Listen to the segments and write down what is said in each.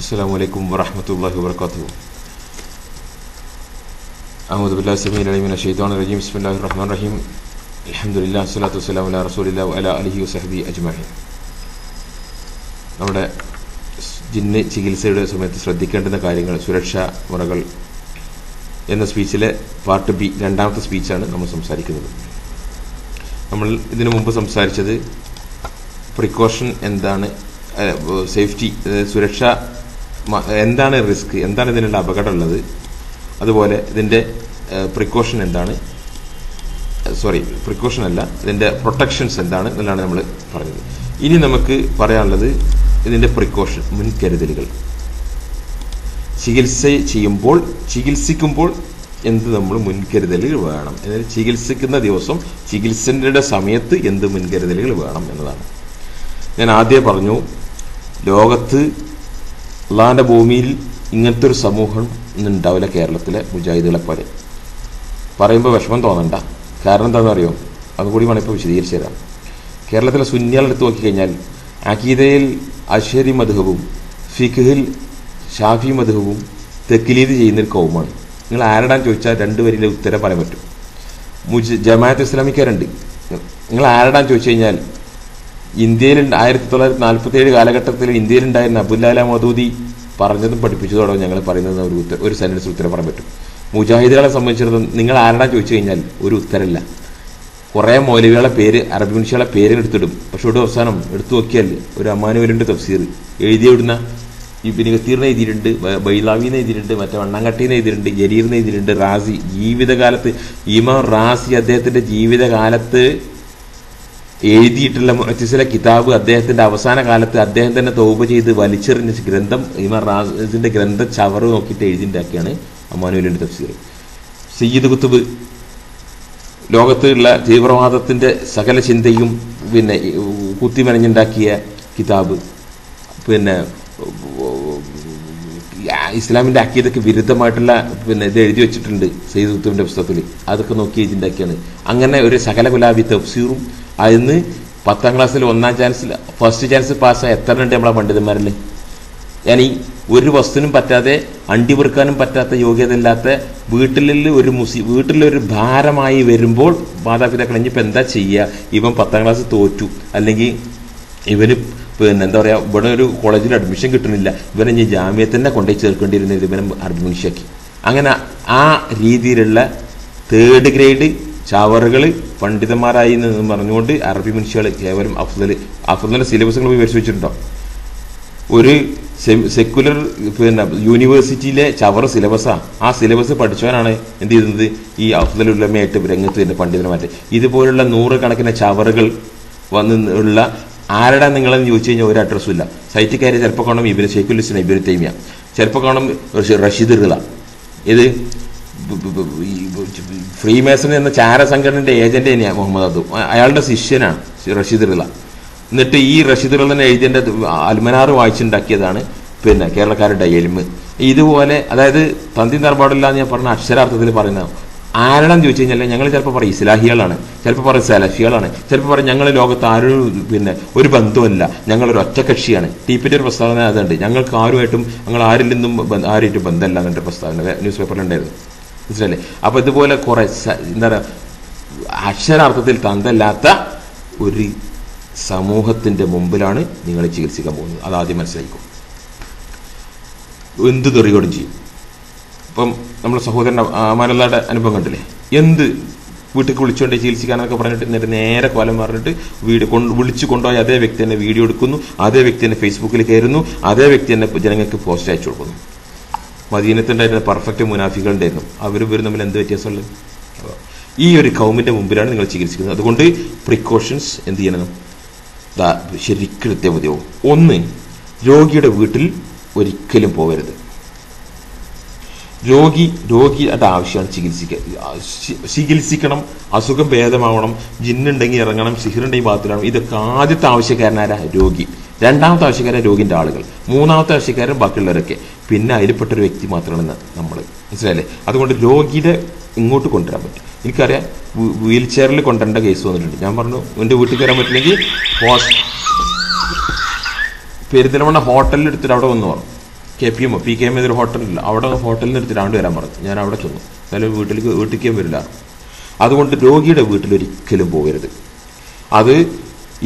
السلام عليكم ورحمة الله وبركاته. أعوذ بالله السميع العليم من الشيطان الرجيم. بسم الله الرحمن الرحيم. الحمد لله والصلاة والسلام على رسول الله وعلى آله وصحبه أجمعين. നമ്മുടെ ജിന്ന് ചികിത്സയുടെ സമയത്ത് ശ്രദ്ധിക്കേണ്ടുന്ന കാര്യങ്ങൾ, സുരക്ഷാ മുറകൾ എന്ന സ്പീച്ചിലെ പാർട്ട് ബി, രണ്ടാമത്തെ സ്പീച്ചാണ് നമ്മൾ സംസാരിക്കുന്നത്. നമ്മൾ ഇതിനു മുമ്പ് സംസാരിച്ചത് പ്രിക്കോഷൻ എന്താണ്, സേഫ്റ്റി, സുരക്ഷ എന്താണ്, റിസ്ക് എന്താണ്, ഇതിനുള്ള അപകടമുള്ളത്, അതുപോലെ ഇതിൻ്റെ പ്രിക്കോഷൻ എന്താണ്, പ്രിക്കോഷൻ അല്ല, ഇതിൻ്റെ പ്രൊട്ടക്ഷൻസ് എന്താണ് എന്നുള്ളതാണ് നമ്മൾ പറഞ്ഞത്. ഇനി നമുക്ക് പറയാനുള്ളത് ഇതിൻ്റെ പ്രിക്കോഷൻ, മുൻകരുതലുകൾ. ചികിത്സിക്കുമ്പോൾ എന്ത് നമ്മൾ മുൻകരുതലുകൾ വേണം, അതായത് ചികിത്സിക്കുന്ന ദിവസം, ചികിത്സയുടെ സമയത്ത് എന്ത് മുൻകരുതലുകൾ വേണം എന്നതാണ്. ഞാൻ ആദ്യം പറഞ്ഞു, ലോകത്ത് അള്ളാഹിന്റെ ഭൂമിയിൽ ഇങ്ങനത്തെ ഒരു സമൂഹം ഉണ്ടാവില്ല കേരളത്തിലെ മുജാഹിദുകളെ പോലെ. പറയുമ്പോൾ വിഷമം തോന്നണ്ട, കാരണം എന്താണെന്ന് അറിയോ, അതുകൂടി വേണം ഇപ്പോൾ വിശദീകരിച്ചു തരാം. കേരളത്തിലെ സുന്നികളെടുത്ത് നോക്കിക്കഴിഞ്ഞാൽ അഖീദയിൽ അശ്വരി മദ്ഹബും ഫിഖ്ഹിൽ ഷാഫി മദ്ഹബും തെക്കിലീദ് ചെയ്യുന്നൊരു കൗമാണ്. നിങ്ങൾ ആരടാൻ ചോദിച്ചാൽ രണ്ടുപേരിലെ ഉത്തരം പറയാൻ പറ്റും. ജമാഅത്ത് ഇസ്ലാമിക്കാരുണ്ട്. നിങ്ങൾ ആരടാൻ ചോദിച്ചു കഴിഞ്ഞാൽ ഇന്ത്യയിൽ 1947 കാലഘട്ടത്തിൽ ഇന്ത്യയിലുണ്ടായിരുന്ന അബ്ദുല്ലാ മൗദൂദി പറഞ്ഞതും പഠിപ്പിച്ചതോടെ ഞങ്ങൾ പറയുന്നത് ഒരു സെന്റൻസ് ഉത്തരം പറയാൻ പറ്റും. മുജാഹിദുകളെ സംബന്ധിച്ചിടത്തോളം നിങ്ങൾ ആരടാൻ ചോദിച്ചു കഴിഞ്ഞാൽ ഒരു ഉത്തരമില്ല. കുറേ മൗലവികളെ പേര്, അറബി മനുഷ്യകളെ പേര് എടുത്തിടും. പക്ഷെ ഇവിടെ അവസാനം എടുത്തു നോക്കിയാൽ ഒരു അമ്മാനുവലിൻ്റെ തഫ്സീർ എഴുതിയിടുന്ന ഇബ്നു കത്തീറിനെ എഴുതിയിട്ടുണ്ട്, ബൈലാവിനെ എഴുതിയിട്ടുണ്ട്, മറ്റേ വണ്ണാങ്കട്ടീനെ എഴുതിയിട്ടുണ്ട്, ജരീറിനെ എഴുതിയിട്ടുണ്ട്. റാസി ജീവിതകാലത്ത്, ഇമാം റാസി അദ്ദേഹത്തിന്റെ ജീവിതകാലത്ത് എഴുതിയിട്ടുള്ള മുഅ്തസില കിതാബ് അദ്ദേഹത്തിന്റെ അവസാന കാലത്ത് അദ്ദേഹം തന്നെ തൗബ ചെയ്ത് വലിച്ചെറിഞ്ഞ ഗ്രന്ഥം, ഇമാം റാസിന്റെ ഗ്രന്ഥ ചവറ് നോക്കിയിട്ട് എഴുതിണ്ടാക്കിയാണ് അമ്മാനുവലിന്റെ തഫ്സീർ. സയ്യിദ് ഖുത്ബ് ലോകത്തുള്ള തീവ്രവാദത്തിന്റെ സകല ചിന്തയും കുത്തിമനഞ്ഞുണ്ടാക്കിയ കിതാബ്, ഇസ്ലാമിന്റെ അക്കീദക്ക് വിരുദ്ധമായിട്ടുള്ള ഇത് എഴുതി വെച്ചിട്ടുണ്ട് സയ്യിദ് ഖുത്ബിന്റെ പുസ്തകത്തിൽ. അതൊക്കെ നോക്കി എഴുതിണ്ടാക്കിയാണ്. അങ്ങനെ ഒരു സകല ഗുലാബി തഫ്സീറും അതിന് 10ാം ക്ലാസ്സിൽ 1ാം ചാൻസിൽ ഫസ്റ്റ് ചാൻസ് പാസ്സായ എത്ര ഉണ്ട് നമ്മളെ പണ്ഡിതന്മാരിൽ. ഞാനീ ഒരു വസ്തുവിനും പറ്റാതെ, അണ്ടി പെറുക്കാനും പറ്റാത്ത യോഗ്യതയില്ലാത്ത വീട്ടിലൊരു ഭാരമായി വരുമ്പോൾ മാതാപിതാക്കൾ ഇനിയിപ്പോൾ എന്താ ചെയ്യുക, ഇവൻ 10ാം ക്ലാസ് തോറ്റു, അല്ലെങ്കിൽ ഇവന് എന്താ പറയുക, ഇവിടെ ഒരു കോളേജിൽ അഡ്മിഷൻ കിട്ടുന്നില്ല, ഇവനെ ഇനി ജാമ്യത്തിൽ തന്നെ കൊണ്ടുപോയി ചേർക്കേണ്ടിയിരുന്നത് ഇവനെ അറബി മനുഷ്യയാക്കി. അങ്ങനെ ആ രീതിയിലുള്ള 3rd ഗ്രേഡ് ചാവറുകൾ പണ്ഡിതന്മാരായി എന്ന് പറഞ്ഞുകൊണ്ട് അറബി മനുഷ്യകൾ കേവലം അഫ്ദൽ സിലബസുകൾ പോയി പരിശോധിച്ചിട്ടുണ്ടോ? ഒരു സെക്കുലർ യൂണിവേഴ്സിറ്റിയിലെ ചവറ് സിലബസാണ്. ആ സിലബസ് പഠിച്ചവനാണ് എന്ത് ചെയ്യുന്നത്, ഈ അഫ്ദൽ ഉലമയായിട്ട് രംഗത്ത് വരുന്ന പണ്ഡിതന്മാർ. ഇതുപോലുള്ള 100 കണക്കിന് ചവറുകൾ വന്നുള്ള ആരുടെ നിങ്ങളെന്ന് ചോദിച്ചു കഴിഞ്ഞാൽ ഒരു അഡ്രസ്സും ഇല്ല. സൈറ്റിൽ കയറി ചിലപ്പോൾ കാണും ഇബിന് ഷെയ്ഖുൽ ഇസ്ലാം ഇബ്നു തൈമിയ, ചിലപ്പോൾ കാണും റഷീദ് റിള. ഇത് ഫ്രീമേസൺ എന്ന ചാരസംഘടനയുടെ ഏജന്റ് തന്നെയാണ് മുഹമ്മദ് അബ്ദു, അയാളുടെ ശിഷ്യനാണ് റഷീദ് റിള. എന്നിട്ട് ഈ റഷീദ് റിള എഴുതിൻ്റെ അൽമനാർ വായിച്ചുണ്ടാക്കിയതാണ് കേരളക്കാരുടെ എൽമ്. ഇതുപോലെ, അതായത് തന്തി തറപാടില്ല എന്ന് ഞാൻ പറഞ്ഞ അക്ഷരാർത്ഥത്തിൽ പറയുന്ന ആരണം ചോദിച്ചു കഴിഞ്ഞാൽ ഞങ്ങൾ ചിലപ്പോൾ പറയും ഇസ്ലാഹികളാണ്, ചിലപ്പോൾ പറയും സലഫികളാണ്, ചിലപ്പോൾ പറയും ഞങ്ങൾ ലോകത്ത് ആരും ഒരു ബന്ധമല്ല, ഞങ്ങളൊരു ഒറ്റക്കക്ഷിയാണ്. ടീപ്പിന്റെ ഒരു പ്രസ്താവന അതുണ്ട്, ഞങ്ങൾക്ക് ഞങ്ങൾ ആരിൽ നിന്നും ആരുമായിട്ടും ബന്ധമല്ല എന്നൊരു പ്രസ്താവന ന്യൂസ് പേപ്പറിലുണ്ടായിരുന്നു. മനസ്സിലല്ലേ? അപ്പൊ ഇതുപോലെ കുറെ എന്താ പറയുക, അക്ഷരാർത്ഥത്തിൽ തന്തല്ലാത്ത ഒരു സമൂഹത്തിന്റെ മുമ്പിലാണ് നിങ്ങൾ ചികിത്സിക്കാൻ പോകുന്നത്. അതാദ്യം മനസ്സിലാക്കും. എന്ത് തെറിയോടും ചെയ്യും. ഇപ്പം നമ്മുടെ സഹോദരൻ അമാനുള്ളയുടെ അനുഭവം കണ്ടില്ലേ, എന്ത് വീട്ടിൽ വിളിച്ചുകൊണ്ട് ചികിത്സിക്കാനൊക്കെ പറഞ്ഞിട്ട് എന്നിട്ട് നേരെ കോലം പറഞ്ഞിട്ട് വിളിച്ചു കൊണ്ടുപോയി അതേ വ്യക്തി തന്നെ വീഡിയോ എടുക്കുന്നു, അതേ വ്യക്തി തന്നെ ഫേസ്ബുക്കിൽ കയറുന്നു, അതേ വ്യക്തി തന്നെ ജനങ്ങൾക്ക് പോസ്റ്റ് അയച്ചു കൊടുക്കുന്നു. മദീനത്തുണ്ടായിരുന്ന പെർഫെക്റ്റ് മുനാഫികളുണ്ടായിരുന്നു, അവരും ഇവരും തമ്മിൽ എന്ത് വ്യത്യാസമുള്ളത്? ഈ ഒരു കൗമിന്റെ മുമ്പിലാണ് നിങ്ങൾ ചികിത്സിക്കുന്നത്. അതുകൊണ്ട് പ്രിക്കോഷൻസ് എന്ത് ചെയ്യണം, ശരിക്കും കൃത്യമതിയാവും. 1, രോഗിയുടെ വീട്ടിൽ ഒരിക്കലും പോകരുത്. രോഗിയുടെ ആവശ്യമാണ് ചികിത്സിക്കണം, അസുഖം ഭേദമാവണം, ജിന്നുണ്ടെങ്കിൽ ഇറങ്ങണം, സിഹിറുണ്ടെങ്കിൽ ബാത്തിലാണ്. ഇതൊക്കെ ആദ്യത്തെ ആവശ്യക്കാരനാരാ? രോഗി. 2ാമത്തെ ആവശ്യക്കാരൻ രോഗിന്റെ ആളുകൾ, 3ാമത്തെ ആവശ്യക്കാരൻ ബാക്കിയുള്ളവരൊക്കെ, പിന്നെ അതിൽപ്പെട്ടൊരു വ്യക്തി മാത്രമാണ് നമ്മൾ. മനസ്സിലായില്ലേ? അതുകൊണ്ട് രോഗിയുടെ ഇങ്ങോട്ട് കൊണ്ടുവരാൻ പറ്റും. എനിക്കറിയാം വീൽ ചെയറിൽ കൊണ്ടുവരേണ്ട കേസ് വന്നിട്ടുണ്ട്. ഞാൻ പറഞ്ഞു എൻ്റെ വീട്ടിൽ കയറാൻ പറ്റില്ലെങ്കിൽ പെരിന്തൽമണ്ണ ഹോട്ടലിൽ എടുത്തിട്ട് അവിടെ വന്നു പറഞ്ഞു. KPM PKM എന്നൊരു ഹോട്ടലില്ല, അവിടെ ഹോട്ടലിൽ നിന്ന് എടുത്തിട്ട് വരാൻ പറഞ്ഞു. ഞാൻ അവിടെ ചെന്നു. എന്നാലും വീട്ടിലേക്കും വരില്ല. അതുകൊണ്ട് രോഗിയുടെ വീട്ടിലൊരിക്കലും പോകരുത്. അത്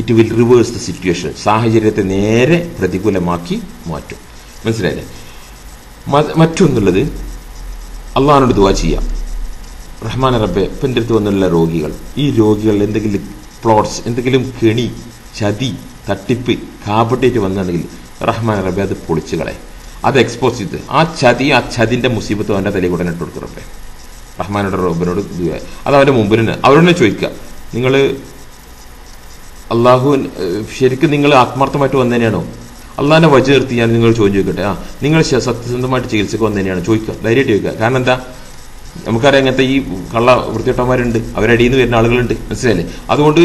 it will reverse the situation, സാഹചര്യത്തെ നേരെ പ്രതികൂലമാക്കി മാറ്റും. മനസ്സിലായില്ലേ? മറ്റൊന്നുള്ളത്, അള്ളാഹിനോട് ദുആ ചെയ്യാം. റഹ്മാൻ റബ്ബെ, ഇപ്പം എൻ്റെ അടുത്ത് വന്നുള്ള രോഗികൾ, ഈ രോഗികൾ എന്തെങ്കിലും പ്ലോട്ട്സ്, എന്തെങ്കിലും കെണി, ചതി, തട്ടിപ്പ്, കാപട്യമായിട്ട് വന്നിട്ടുണ്ടെങ്കിൽ റഹ്മാൻ റബ്ബെ അത് പൊളിച്ചു കളെ, അത് എക്സ്പോസ് ചെയ്ത് ആ ചതിൻ്റെ മുസീബത്ത് അവൻ്റെ തലയിൽ കൂടെ ഇട്ട് കൊടുക്കും റബ്ബെ. റഹ്മാനോട് റബ്ബിനോട് അത് അവൻ്റെ മുമ്പിൽ തന്നെ അവരോട് ചോദിക്കുക. നിങ്ങൾ അള്ളാഹു ശരിക്കും നിങ്ങൾ ആത്മാർത്ഥമായിട്ട് വന്നതന്നെയാണോ? അള്ളാഹിനെ വജ് നിർത്തി ഞാൻ നിങ്ങൾ ചോദ്യം ചോദിക്കട്ടെ. നിങ്ങൾ സത്യസന്ധമായിട്ട് ചികിത്സക്ക് വന്നതന്നെയാണ് ചോദിക്കുക, ധൈര്യമായിട്ട് ചോദിക്കുക. കാരണം എന്താ, നമുക്കറിയാം ഇങ്ങനത്തെ ഈ കള്ള വൃത്തികെട്ടന്മാരുണ്ട്, അവരടിയിൽ നിന്ന് വരുന്ന ആളുകളുണ്ട്. മനസ്സിലായില്ലേ? അതുകൊണ്ട്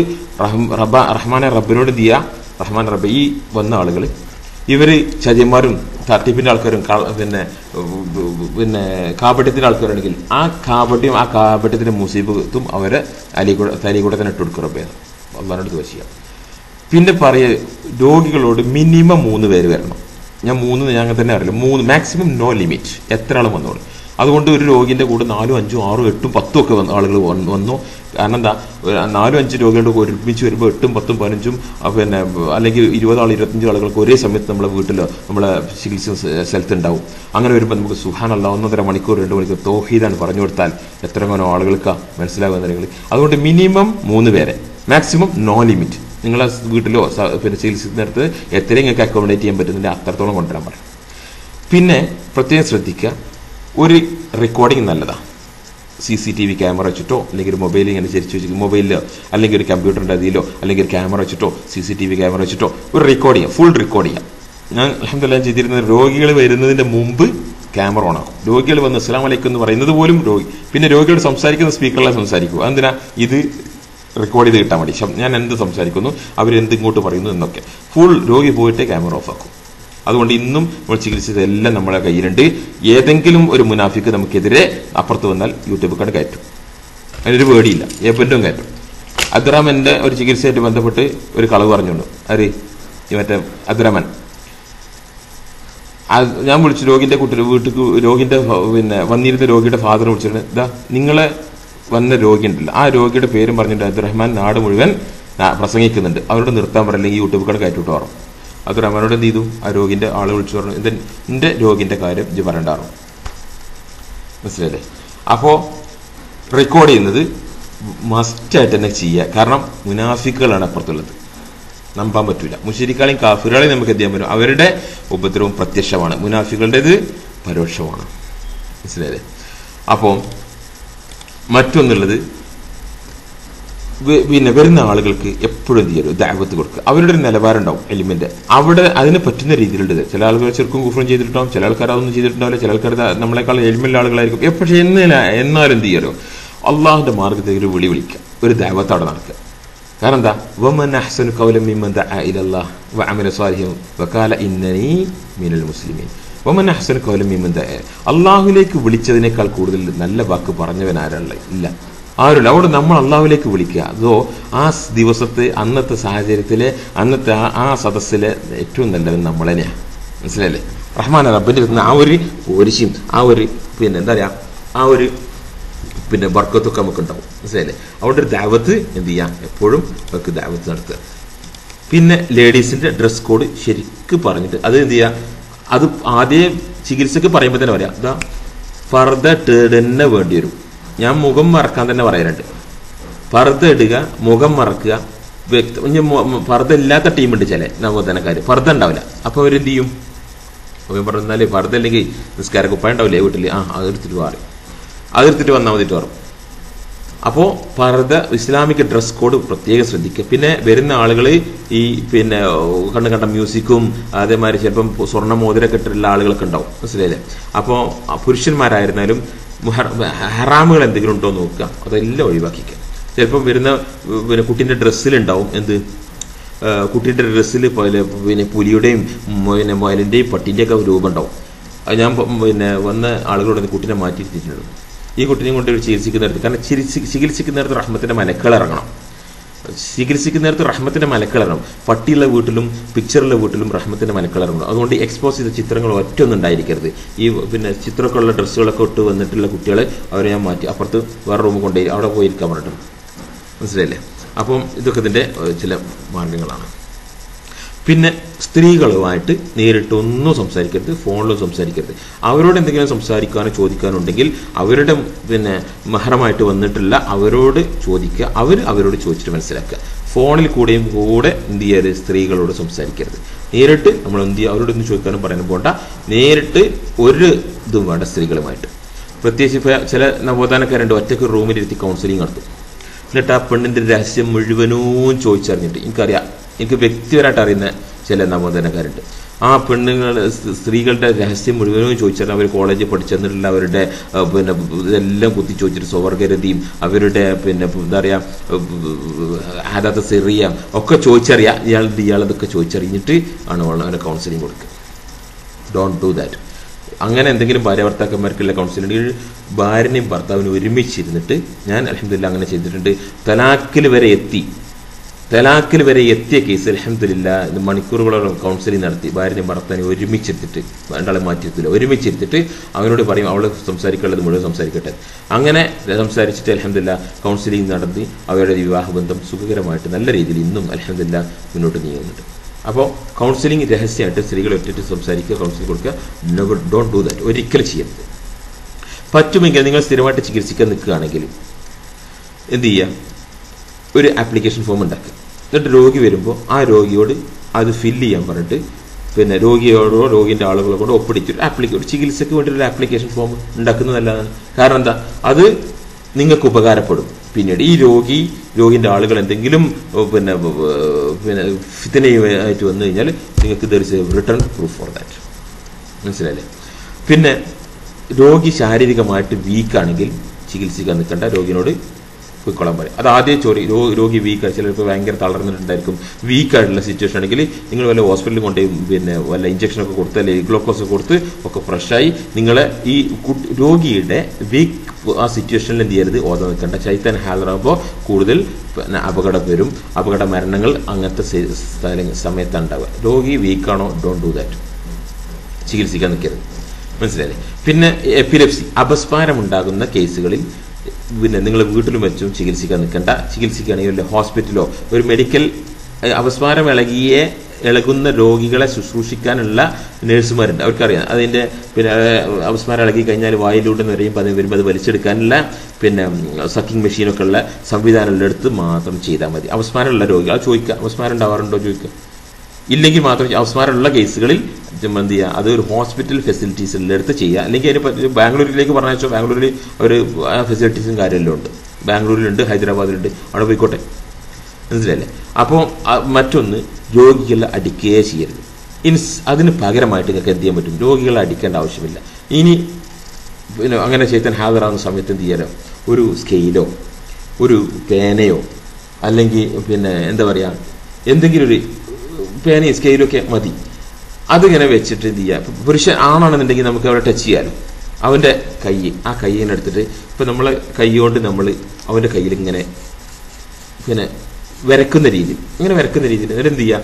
റഹ്മാനെ റബ്ബിനോട് റഹ്മാൻ റബ്ബ്, ഈ വന്ന ആളുകൾ ഇവര് ചതിയന്മാരും തട്ടിപ്പിന്റെ ആൾക്കാരും പിന്നെ കാപട്യത്തിന്റെ ആൾക്കാരാണെങ്കിൽ ആ കാപട്യത്തിന്റെ മുസീബത്തും അവരെ തലയിൽ കൂടെ തന്നെ ഇട്ട് കൊടുക്കും റബ്ബേ. അള്ളാഹിനോട് ദുആ ചെയ്യാം. പിന്നെ രോഗികളോട് മിനിമം 3 പേര് വരണം. ഞാൻ 3 ഞാൻ തന്നെ അറിയില്ല, 3 മാക്സിമം, നോ ലിമിറ്റ്, എത്ര ആളും വന്നോളൂ. അതുകൊണ്ട് ഒരു രോഗിന്റെ കൂടെ 4, 5, 6, 8, 10 ഒക്കെ ആളുകൾ വന്നു. കാരണം എന്താ, 4, 5 രോഗികളുടെ ഒരുമിച്ച് വരുമ്പോൾ 8, 10, 15 പിന്നെ അല്ലെങ്കിൽ 20 ആൾ 25 ആളുകൾക്ക് ഒരേ സമയത്ത് നമ്മളെ വീട്ടിലോ നമ്മളെ ചികിത്സ സ്ഥലത്ത് ഉണ്ടാവും. അങ്ങനെ വരുമ്പോൾ നമുക്ക് സുബ്ഹാനല്ലാഹ് 1.5 മണിക്കൂർ 2 മണിക്കൂർ തൗഹീദാണ് പറഞ്ഞു കൊടുത്താൽ എത്രങ്ങനോ ആളുകൾക്ക് മനസ്സിലാകുന്ന കാര്യങ്ങൾ. അതുകൊണ്ട് മിനിമം 3 പേരെ, മാക്സിമം നോ ലിമിറ്റ്. നിങ്ങളെ വീട്ടിലോ പിന്നെ ചികിത്സിക്കുന്നിടത്ത് എത്രയും നിങ്ങൾക്ക് അക്കോമഡേറ്റ് ചെയ്യാൻ പറ്റുന്നതിൻ്റെ അത്രത്തോളം കൊണ്ടുവരാൻ പറയും. പിന്നെ പ്രത്യേകം ശ്രദ്ധിക്കുക, ഒരു റെക്കോർഡിങ് നല്ലതാണ്. CCTV ക്യാമറ വെച്ചിട്ടോ അല്ലെങ്കിൽ ഒരു മൊബൈൽ ഇങ്ങനെ ചരിച്ച് വെച്ചിട്ട് മൊബൈലിലോ അല്ലെങ്കിൽ ഒരു കമ്പ്യൂട്ടറിൻ്റെ അതിലോ അല്ലെങ്കിൽ ഒരു ക്യാമറ വെച്ചിട്ടോ CCTV ക്യാമറ വെച്ചിട്ടോ ഒരു റെക്കോർഡ് ചെയ്യാം, ഫുൾ റെക്കോർഡ് ചെയ്യാം. ഞാൻ അൽഹംദുലില്ലാഹ് ചെയ്തിരുന്നത്, രോഗികൾ വരുന്നതിൻ്റെ മുമ്പ് ക്യാമറ ഓണാക്കും. രോഗികൾ വന്ന് അസ്സലാമു അലൈക്കും എന്ന് പറയുന്നത് പോലും പിന്നെ രോഗിയോട് സംസാരിക്കുന്ന സ്പീക്കറിലാണ് സംസാരിക്കുക. അതെന്തിനാ? ഇത് റെക്കോർഡ് ചെയ്ത് കിട്ടാൻ വേണ്ടി. ഞാൻ എന്ത് സംസാരിക്കുന്നു, അവരെന്ത് ഇങ്ങോട്ട് പറയുന്നു എന്നൊക്കെ ഫുൾ രോഗി പോയിട്ടേ ക്യാമറ ഓഫ് ആക്കും. അതുകൊണ്ട് ഇന്നും നമ്മൾ ചികിത്സിച്ചതെല്ലാം നമ്മളെ കയ്യിലുണ്ട്. ഏതെങ്കിലും ഒരു മുനാഫിക്ക് നമുക്കെതിരെ അപ്പുറത്ത് വന്നാൽ യൂട്യൂബ് കണ്ട് കയറ്റും, അതിനൊരു പേടിയില്ല, ഏപ്പൻറ്റും കയറ്റും. അബ്ദുറഹ്മാൻ്റെ ഒരു ചികിത്സയായിട്ട് ബന്ധപ്പെട്ട് ഒരു കളവ് പറഞ്ഞുകൊണ്ട് മറ്റേ അബ്ദുറഹ്മാൻ, ഞാൻ വിളിച്ചു രോഗിന്റെ രോഗിന്റെ പിന്നെ വന്നിരുന്ന രോഗിയുടെ ഫാദർ വിളിച്ചിട്ട്, ഇതാ നിങ്ങളെ വന്ന രോഗി ഉണ്ടല്ലോ, ആ രോഗിയുടെ പേരും പറഞ്ഞിട്ട് അബ്ദുറഹ്മാൻ നാട് മുഴുവൻ പ്രസംഗിക്കുന്നുണ്ട്, അവരോട് നിർത്താൻ പറയില്ലെങ്കിൽ യൂട്യൂബ് കണ്ട് കയറ്റിട്ട് പറഞ്ഞു. അബ്ദുറഹ്മാനോട് എന്ത് ചെയ്തു, ആ രോഗിന്റെ ആള് വിളിച്ചു പറഞ്ഞു, എന്റെ രോഗിന്റെ കാര്യം ഇത് പറയണ്ടാറു. മനസ്സിലല്ലേ? അപ്പോ റെക്കോർഡ് ചെയ്യുന്നത് മസ്റ്റായിട്ട് തന്നെ ചെയ്യുക. കാരണം മുനാഫിക്കുകളാണ് അപ്പുറത്തുള്ളത്, നമ്പാൻ പറ്റൂല. മുശ്രിക്കുകളെയും കാഫിറുകളെയും നമുക്ക് എന്ത് ചെയ്യാൻ പറ്റും? അവരുടെ ഉപദ്രവം പ്രത്യക്ഷമാണ്, മുനാഫികളുടേത് പരോക്ഷമാണ്. മനസ്സിലായില്ലേ? അപ്പോൾ മറ്റൊന്നുള്ളത്, പിന്നെ വരുന്ന ആളുകൾക്ക് എപ്പോഴും എന്ത് ചെയ്യും, ദഅവത്ത് കൊടുക്കുക. അവരുടെ ഒരു നിലവാരം ഉണ്ടാവും എലിമെന്റ്, അവിടെ അതിന് പറ്റുന്ന രീതിയിലുള്ളത്. ചില ആളുകൾ ചെറുക്കും കുഫറും ചെയ്തിട്ടുണ്ടാവും, ചില ആൾക്കാർ അതൊന്നും ചെയ്തിട്ടുണ്ടാവില്ല, ചില ആൾക്കാർ നമ്മളെക്കാൾ എലിമെന്റ് ആളുകളായിരിക്കും. പക്ഷെ എന്നാലും എന്ത് ചെയ്യാലോ, അള്ളാഹുന്റെ മാർഗത്തിൽ ഒരു വിളിക്കുക, ഒരു ദഅവത്ത് അവിടെ നടക്കുക. കാരണം എന്താ, വമൻ അഹ്സനു ഖൗലൻ മിമ്മൻ ദഅ ഇലല്ലാഹ് വഅമല സാലിഹൻ വഖാല ഇന്നനി മിനൽ മുസ്ലിമീൻ. വമൻ അഹ്സനു ഖൗലൻ മിമ്മൻ ദഅ, അള്ളാഹുവിലേക്ക് വിളിച്ചതിനേക്കാൾ കൂടുതൽ നല്ല വാക്ക് പറഞ്ഞവൻ ആരാളുള്ളത്? ഇല്ല, ആരുമില്ല. അവിടെ നമ്മൾ അള്ളാഹുവിലേക്ക് വിളിക്കുക. അതോ ആ ദിവസത്തെ അന്നത്തെ സാഹചര്യത്തിലെ അന്നത്തെ ആ സദസ്സിലെ ഏറ്റവും നല്ലവൻ നമ്മൾ തന്നെയാണ്. മനസ്സിലല്ലേ? റഹ്മാൻ റബ്ബിന്റെ അടുത്ത് ആ ഒരു പോരിശയും ആ ഒരു പിന്നെ എന്താ പറയാ ആ ഒരു പിന്നെ ബർക്കത്തൊക്കെ നമുക്ക് ഉണ്ടാവും. മനസ്സിലല്ലേ? അവിടെ ഒരു ദഅവത്ത് എന്ത് ചെയ്യാം, എപ്പോഴും നമുക്ക് ദഅവത്ത് നടത്തുക. പിന്നെ ലേഡീസിന്റെ ഡ്രസ് കോഡ് ശരിക്ക് പറഞ്ഞിട്ട് അത് എന്ത് ചെയ്യുക, അത് ആദ്യം ചികിത്സക്ക് പറയുമ്പോൾ തന്നെ പറയാം, ഇതാ ഫർദ തന്നെ വേണ്ടി വരും. ഞാൻ മുഖം മറക്കാൻ തന്നെ പറയാറുണ്ട്. ഫർദ ഇടുക, മുഖം മറക്കുക. ഫർദ ഇല്ലാത്ത ടീമുണ്ട് ചില നവോധനക്കാർ, ഫർദ ഉണ്ടാവില്ല. അപ്പൊ അവരെന്ത് ചെയ്യും, പറഞ്ഞാല് ഫർദ അല്ലെങ്കിൽ നിസ്കാര കുപ്പായ ഉണ്ടാവില്ലേ വീട്ടിൽ, അതെടുത്തിട്ട് മാറി, അതെടുത്തിട്ട് വന്നാൽ മതിട്ട് മാറും. അപ്പോൾ ഫർദ ഇസ്ലാമിക് ഡ്രസ് കോഡ് പ്രത്യേകം ശ്രദ്ധിക്കുക. പിന്നെ വരുന്ന ആളുകൾ ഈ പിന്നെ കണ്ട മ്യൂസിക്കും അതേമാതിരി ചിലപ്പം സ്വർണ്ണ മോതിരൊക്കെ ഇട്ടിട്ടുള്ള ആളുകളൊക്കെ ഉണ്ടാവും. മനസ്സിലായില്ലേ? അപ്പോൾ പുരുഷന്മാരായിരുന്നാലും ഹറാമുകൾ എന്തെങ്കിലും ഉണ്ടോ എന്ന് നോക്കുക, അതെല്ലാം ഒഴിവാക്കിക്കുക. ചിലപ്പം വരുന്ന പിന്നെ കുട്ടീൻ്റെ ഡ്രസ്സിലുണ്ടാവും എന്ത്, കുട്ടീൻ്റെ ഡ്രസ്സിൽ പിന്നെ പുലിയുടെയും പിന്നെ മുയലിൻ്റെയും പട്ടീൻ്റെയും ഒക്കെ രൂപം ഉണ്ടാവും. അത് ഞാൻ പിന്നെ വന്ന ആളുകളോട് കുട്ടീനെ മാറ്റിയിരുത്തിയിട്ടുണ്ട്. ഈ കുട്ടീനെ കൊണ്ട് ചികിത്സിക്കുന്നിടത്ത്, കാരണം ചികിത്സിക്കുന്നിടത്ത് റഹ്മത്തിന്റെ മലക്കൾ ഇറങ്ങണം. ചികിത്സിക്കുന്ന നേരത്ത് റഹ്മത്തിന്റെ മലക്കളറും, പട്ടിയുള്ള വീട്ടിലും പിക്ചറുള്ള വീട്ടിലും റഹ്മത്തിന്റെ മലക്കളറുണ്ട്. അതുകൊണ്ട് എക്സ്പോസ് ചെയ്ത ചിത്രങ്ങൾ ഒറ്റൊന്നും ഉണ്ടായിരിക്കരുത്. ഈ പിന്നെ ചിത്രമൊക്കെ ഉള്ള ഡ്രസ്സുകളൊക്കെ ഇട്ട് വന്നിട്ടുള്ള കുട്ടികളെ അവരെ ഞാൻ മാറ്റി അപ്പുറത്ത് വേറെ റൂമിൽ കൊണ്ടുപോയി അവിടെ പോയിരിക്കാൻ പറഞ്ഞിട്ടുണ്ട്. മനസ്സിലായില്ലേ? അപ്പം ഇതൊക്കെ ഇതിന്റെ ചില മാർഗങ്ങളാണ്. പിന്നെ സ്ത്രീകളുമായിട്ട് നേരിട്ടൊന്നും സംസാരിക്കരുത്, ഫോണിലും സംസാരിക്കരുത്. അവരോട് എന്തെങ്കിലും സംസാരിക്കാനോ ചോദിക്കാനോ ഉണ്ടെങ്കിൽ അവരുടെ പിന്നെ മഹറമായിട്ട് വന്നിട്ടില്ല അവരോട് ചോദിക്കുക, അവരോട് ചോദിച്ചിട്ട് മനസ്സിലാക്കുക. ഫോണിൽ കൂടെ എന്ത് ചെയ്യരുത്, സ്ത്രീകളോട് സംസാരിക്കരുത്. നേരിട്ട് നമ്മൾ എന്ത് ചെയ്യുക, അവരോടൊന്നും ചോദിക്കാനും പറയാനും പോകണ്ട. നേരിട്ട് ഒരു ഇതും വേണ്ട സ്ത്രീകളുമായിട്ട്. പ്രത്യേകിച്ച് ഇപ്പോൾ ചില നവോത്ഥാനക്കാരുണ്ട് ഒറ്റയ്ക്ക് റൂമിലിരുത്തി കൗൺസിലിംഗ് നടത്തും. എന്നിട്ട് ആ പെണ്ണിന്റെ രഹസ്യം മുഴുവനും ചോദിച്ചറിഞ്ഞിട്ട്, എനിക്കറിയാം, എനിക്ക് വ്യക്തിപരമായിട്ട് അറിയുന്ന ചില നവോത്ഥാനക്കാരുണ്ട്. ആ പെണ്ണുങ്ങൾ സ്ത്രീകളുടെ രഹസ്യം മുഴുവനും ചോദിച്ചാൽ അവർ കോളേജിൽ പഠിച്ചെന്നിട്ടുള്ള അവരുടെ പിന്നെ ഇതെല്ലാം കുത്തി ചോദിച്ചിട്ട് സ്വവർഗരതിയും അവരുടെ പിന്നെ എന്താ പറയുക ആദാത്ത സെറിയ ഒക്കെ ചോദിച്ചറിയാം. ഇയാളതൊക്കെ ചോദിച്ചറിഞ്ഞിട്ട് ആണ് അവനെ കൗൺസിലിംഗ് കൊടുക്കുക. Don't do that. അങ്ങനെ എന്തെങ്കിലും ഭാര്യ ഭർത്താക്കന്മാർക്കുള്ള കൗൺസിലിംഗ് ഭാര്യനെയും ഭർത്താവിനും ഒരുമിച്ചിരുന്നിട്ട്, ഞാൻ അൽഹംദുലില്ലാഹ് അങ്ങനെ ചെയ്തിട്ടുണ്ട്. തലാഖിൽ വരെ എത്തിയ കേസ് അൽഹംദുലില്ലാഹ് മണിക്കൂറുകളോളം കൗൺസിലിംഗ് നടത്തി ഭാര്യനെയും ഭർത്താവിനെയും ഒരുമിച്ചെടുത്തിട്ട്, രണ്ടാളെ മാറ്റിയെത്തില്ല, ഒരുമിച്ചെടുത്തിട്ട് അവരോട് പറയും അവൾ സംസാരിക്കാനുള്ളത് മുഴുവൻ സംസാരിക്കട്ടെ. അങ്ങനെ സംസാരിച്ചിട്ട് അൽഹംദുലില്ലാഹ് കൗൺസിലിംഗ് നടത്തി അവരുടെ വിവാഹബന്ധം സുഖകരമായിട്ട് നല്ല രീതിയിൽ ഇന്നും അൽഹംദുലില്ലാഹ് മുന്നോട്ട് നീങ്ങുന്നുണ്ട്. അപ്പോൾ കൗൺസിലിംഗ് രഹസ്യമായിട്ട് സ്ത്രീകളെ ഒറ്റയ്ക്ക് സംസാരിക്കുക, കൗൺസിലിംഗ് കൊടുക്കുക. Never, don't do that. ഒരിക്കലും ചെയ്യരുത്. പറ്റുമെങ്കിൽ നിങ്ങൾ സ്ഥിരമായിട്ട് ചികിത്സിക്കാൻ നിൽക്കുകയാണെങ്കിൽ എന്ത് ചെയ്യുക, ഒരു ആപ്ലിക്കേഷൻ ഫോം ഉണ്ടാക്കുക. എന്നിട്ട് രോഗി വരുമ്പോൾ ആ രോഗിയോട് അത് ഫില്ല് ചെയ്യാൻ പറഞ്ഞിട്ട് പിന്നെ രോഗിയോടോ രോഗിൻ്റെ ആളുകളെ കൊണ്ട് ഒപ്പിടിച്ചൊരു ചികിത്സയ്ക്ക് വേണ്ടി ഒരു ആപ്ലിക്കേഷൻ ഫോം ഉണ്ടാക്കുന്നത് നല്ലതാണ്. കാരണം എന്താ, അത് നിങ്ങൾക്ക് ഉപകാരപ്പെടും. പിന്നീട് ഈ രോഗിൻ്റെ ആളുകൾ എന്തെങ്കിലും പിന്നെ ഫിത്നയുമായിട്ട് വന്നു കഴിഞ്ഞാൽ നിങ്ങൾക്ക് there is A return proof for that. മനസ്സിലായില്ലേ? പിന്നെ രോഗി ശാരീരികമായിട്ട് വീക്കാണെങ്കിൽ ചികിത്സിക്കാൻ നിൽക്കേണ്ട, രോഗിനോട് പോയിക്കൊള്ളാൻ പറയും. അത് ആദ്യം രോഗി വീക്കായി, ചിലപ്പോൾ ഭയങ്കര തളർന്നിട്ടുണ്ടായിരിക്കും. വീക്കായിട്ടുള്ള സിറ്റുവേഷൻ ആണെങ്കിൽ നിങ്ങൾ വല്ല ഹോസ്പിറ്റലിൽ കൊണ്ടുപോയി പിന്നെ വല്ല ഇഞ്ചക്ഷനൊക്കെ കൊടുത്ത് അല്ലെങ്കിൽ ഗ്ലൂക്കോസ് ഒക്കെ കൊടുത്ത് ഒക്കെ ഫ്രഷായി നിങ്ങളെ ഈ രോഗിയുടെ വീക്ക് ആ സിറ്റുവേഷനിൽ എന്ത് ചെയ്യരുത്, ഓതാൻ നിൽക്കേണ്ട. ചൈത്താൻ ഹാജറാകുമ്പോൾ കൂടുതൽ അപകടം വരും, അപകട മരണങ്ങൾ അങ്ങനത്തെ സമയത്താണ് ഉണ്ടാവുക. രോഗി വീക്കാണോ, ഡോണ്ട് ഡു ദാറ്റ്. ചികിത്സിക്കാൻ നിൽക്കരുത്. മനസ്സിലായില്ലേ? പിന്നെ എപ്പിലെപ്സി, അപസ്മാരം ഉണ്ടാകുന്ന കേസുകളിൽ പിന്നെ നിങ്ങൾ വീട്ടിലും വെച്ചും ചികിത്സിക്കാൻ നിൽക്കേണ്ട. ചികിത്സിക്കുകയാണെങ്കിൽ വല്ല ഹോസ്പിറ്റലോ ഒരു മെഡിക്കൽ അപസ്മാരം ഇളകുന്ന രോഗികളെ ശുശ്രൂഷിക്കാനുള്ള നഴ്സുമാരുണ്ട്, അവർക്കറിയാം. അതിൻ്റെ പിന്നെ അപസ്മാരം ഇളകി കഴിഞ്ഞാൽ വായിലൂടെ നിറയുമ്പോൾ അത് വരുമ്പോൾ അത് വലിച്ചെടുക്കാനുള്ള പിന്നെ സക്കിംഗ് മെഷീനൊക്കെ ഉള്ള സംവിധാനമുള്ള എടുത്ത് മാത്രം ചെയ്താൽ മതി. അപസ്മാരമുള്ള രോഗികൾ ചോദിക്കുക, അപസ്മാരം ഉണ്ടാവാറുണ്ടോ ചോദിക്കുക. ഇല്ലെങ്കിൽ മാത്രം അപസ്മാരമുള്ള കേസുകളിൽ എന്ത് ചെയ്യുക, അത് ഒരു ഹോസ്പിറ്റൽ ഫെസിലിറ്റീസിലെടുത്ത് ചെയ്യുക. അല്ലെങ്കിൽ അതിന് ബാംഗ്ലൂരിലേക്ക് പറഞ്ഞാൽ ബാംഗ്ലൂരിൽ ഒരു ഫെസിലിറ്റീസും കാര്യമെല്ലാം ഉണ്ട്. ബാംഗ്ലൂരിലുണ്ട്, ഹൈദരാബാദിലുണ്ട്, അവിടെ പോയിക്കോട്ടെ. മനസ്സിലല്ലേ? അപ്പോൾ മറ്റൊന്ന്, രോഗികളെ അടിക്കുകയേ ചെയ്യരുത്. അതിന് പകരമായിട്ട് നിങ്ങൾക്ക് എന്ത് ചെയ്യാൻ പറ്റും, രോഗികളെ അടിക്കേണ്ട ആവശ്യമില്ല. ഇനി പിന്നെ അങ്ങനെ ചെയ്താൽ ഹാജറാകുന്ന സമയത്ത് എന്ത് ചെയ്യാനോ, ഒരു സ്കെയിലോ ഒരു പേനയോ അല്ലെങ്കിൽ പിന്നെ എന്താ പറയുക എന്തെങ്കിലും ഒരു പേനയും സ്കെയിലൊക്കെ മതി. അതിങ്ങനെ വെച്ചിട്ട് എന്ത് ചെയ്യുക, പുരുഷൻ ആണാണെന്നുണ്ടെങ്കിൽ നമുക്ക് അവിടെ ടച്ച് ചെയ്യാലോ. അവൻ്റെ ആ കൈയിനെ എടുത്തിട്ട് ഇപ്പം നമ്മളെ കൈ കൊണ്ട് നമ്മൾ അവൻ്റെ കയ്യിൽ ഇങ്ങനെ പിന്നെ വരക്കുന്ന രീതിയിൽ എന്നിട്ട് എന്ത് ചെയ്യുക,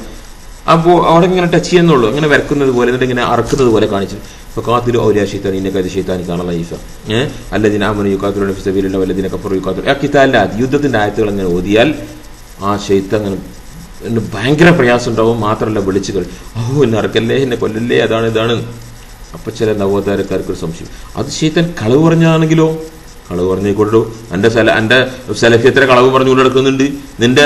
അപ്പോൾ അവിടെ ഇങ്ങനെ ടച്ച് ചെയ്യുന്നുള്ളൂ, അങ്ങനെ വരക്കുന്നത് പോലെ, എന്നിട്ട് ഇങ്ങനെ അറക്കുന്നത് പോലെ കാണിച്ചിട്ട് ഇപ്പോൾ കാത്തിലും ഔലിയാ ഷെയ്ത്താൻ ഇന്ന കഥ ഷെയ്ത്താനി കാണാൻ ലൈഫ അല്ലതിന് അമന യുക്കാത്തിലുള്ള ഫിസബീലുള്ള വല്ലതിനെ കപ്പുറ യുക്കാത്തു ആ കിതാലിൻ്റെ യുദ്ധത്തിൻ്റെ ആയത്തുകൾ അങ്ങനെ ഓതിയാൽ ആ ഷെയ്ത്താൻ അങ്ങനെ ഭയങ്കര പ്രയാസം ഉണ്ടാവും. മാത്രമല്ല വിളിച്ചുകൾ, എന്നെ അറക്കല്ലേ, എന്നെ കൊല്ലല്ലേ, ഇതാണ്. അപ്പം ചില നവോത്ഥാനക്കാർക്കൊരു സംശയം, അത് ഷെയ്ത്താൻ കളവ് പറഞ്ഞാണെങ്കിലോ, കളവ് പറഞ്ഞേക്കൊള്ളൂ. എൻ്റെ സലഫി എത്ര കളവ് പറഞ്ഞുകൊണ്ട് നടക്കുന്നുണ്ട്, നിന്റെ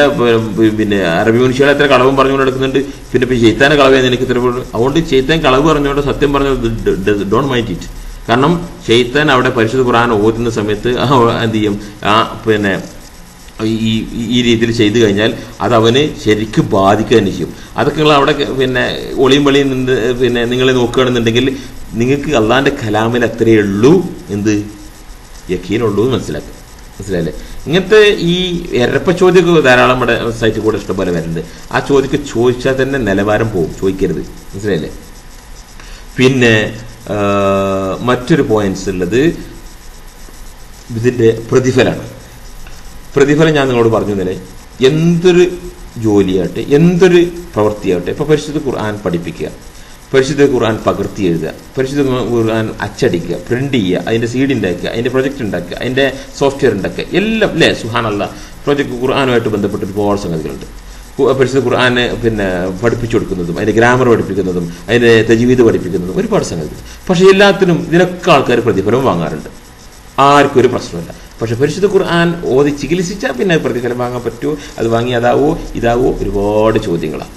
പിന്നെ അറബി മനുഷ്യകളെ എത്ര കളവും പറഞ്ഞുകൊണ്ട് നടക്കുന്നുണ്ട്, പിന്നെ ഇപ്പം ഷെയ്ത്താനെ കളവ് ചെയ്യാൻ എനിക്ക് ഇത്ര. അതുകൊണ്ട് ഷെയ്ത്താൻ കളവ് പറഞ്ഞുകൊണ്ട് സത്യം പറഞ്ഞത് ഡോണ്ട് മൈൻഡ് ഇറ്റ്. കാരണം ഷെയ്ത്താൻ അവിടെ പരിശുദ്ധ ഖുർആൻ ഓതുന്ന സമയത്ത് എന്ത് ചെയ്യും, പിന്നെ ഈ രീതിയിൽ ചെയ്തു കഴിഞ്ഞാൽ അത് അവന് ശരിക്കും ബാധിക്കുക തന്നെ ചെയ്യും. അതൊക്കെ നിങ്ങൾ അവിടെ പിന്നെ ഒളിയും വെളിയും നിന്ന് പിന്നെ നിങ്ങൾ നോക്കുകയാണെന്നുണ്ടെങ്കിൽ നിങ്ങൾക്ക് അള്ളാന്റെ കലാമിൽ അത്രയേ ഉള്ളൂ എന്ത് യഖീനുള്ളൂ എന്ന് മനസ്സിലായില്ലേ? ഇങ്ങനത്തെ ഈ എരപ്പ ചോദ്യമൊക്കെ ധാരാളം നമ്മുടെ സൈറ്റിൽ കൂടെ ഇഷ്ടംപോലെ വരുന്നുണ്ട്. ആ ചോദ്യമൊക്കെ ചോദിച്ചാൽ തന്നെ നിലവാരം പോകും, ചോദിക്കരുത്. മനസ്സിലായില്ലേ? പിന്നെ മറ്റൊരു പോയിന്റ്സ് ഉള്ളത് ഇതിൻ്റെ പ്രതിഫലമാണ്. പ്രതിഫലം ഞാൻ നിങ്ങളോട് പറഞ്ഞു തന്നെ, എന്തൊരു ജോലിയാകട്ടെ, എന്തൊരു പ്രവൃത്തിയാകട്ടെ, ഇപ്പോൾ പരിശുദ്ധ ഖുർആൻ പഠിപ്പിക്കുക, പരിശുദ്ധ ഖുർആൻ പകർത്തി എഴുതുക, പരിശുദ്ധ ഖുർആൻ അച്ചടിക്കുക, പ്രിന്റ് ചെയ്യുക, അതിന്റെ സീഡ് ഉണ്ടാക്കുക, അതിന്റെ പ്രൊജക്ട് ഉണ്ടാക്കുക, അതിന്റെ സോഫ്റ്റ്വെയർ ഉണ്ടാക്കുക, എല്ലാം അല്ലേ സുബ്ഹാനല്ലാഹ്. പ്രൊജക്ട് ഖുർആനുമായിട്ട് ബന്ധപ്പെട്ട് ഒരുപാട് സംഗതികളുണ്ട്. പരിശുദ്ധ ഖുർആനെ പഠിപ്പിച്ചു കൊടുക്കുന്നതും അതിന്റെ ഗ്രാമർ പഠിപ്പിക്കുന്നതും അതിന്റെ തജ്വീദ് പഠിപ്പിക്കുന്നതും ഒരുപാട് സംഗതികൾ. പക്ഷെ എല്ലാത്തിനും ഇതിനൊക്കെ ആൾക്കാർ പ്രതിഫലം വാങ്ങാറുണ്ട്, ആർക്കും ഒരു പ്രശ്നമില്ല. പക്ഷെ പരിശുദ്ധ ഖുർആൻ ഓതി ചികിത്സിച്ചാൽ പിന്നെ പ്രതിഫലം വാങ്ങാൻ പറ്റുമോ, അത് വാങ്ങി അതാവോ ഇതാവോ, ഒരുപാട് ചോദ്യങ്ങളാണ്.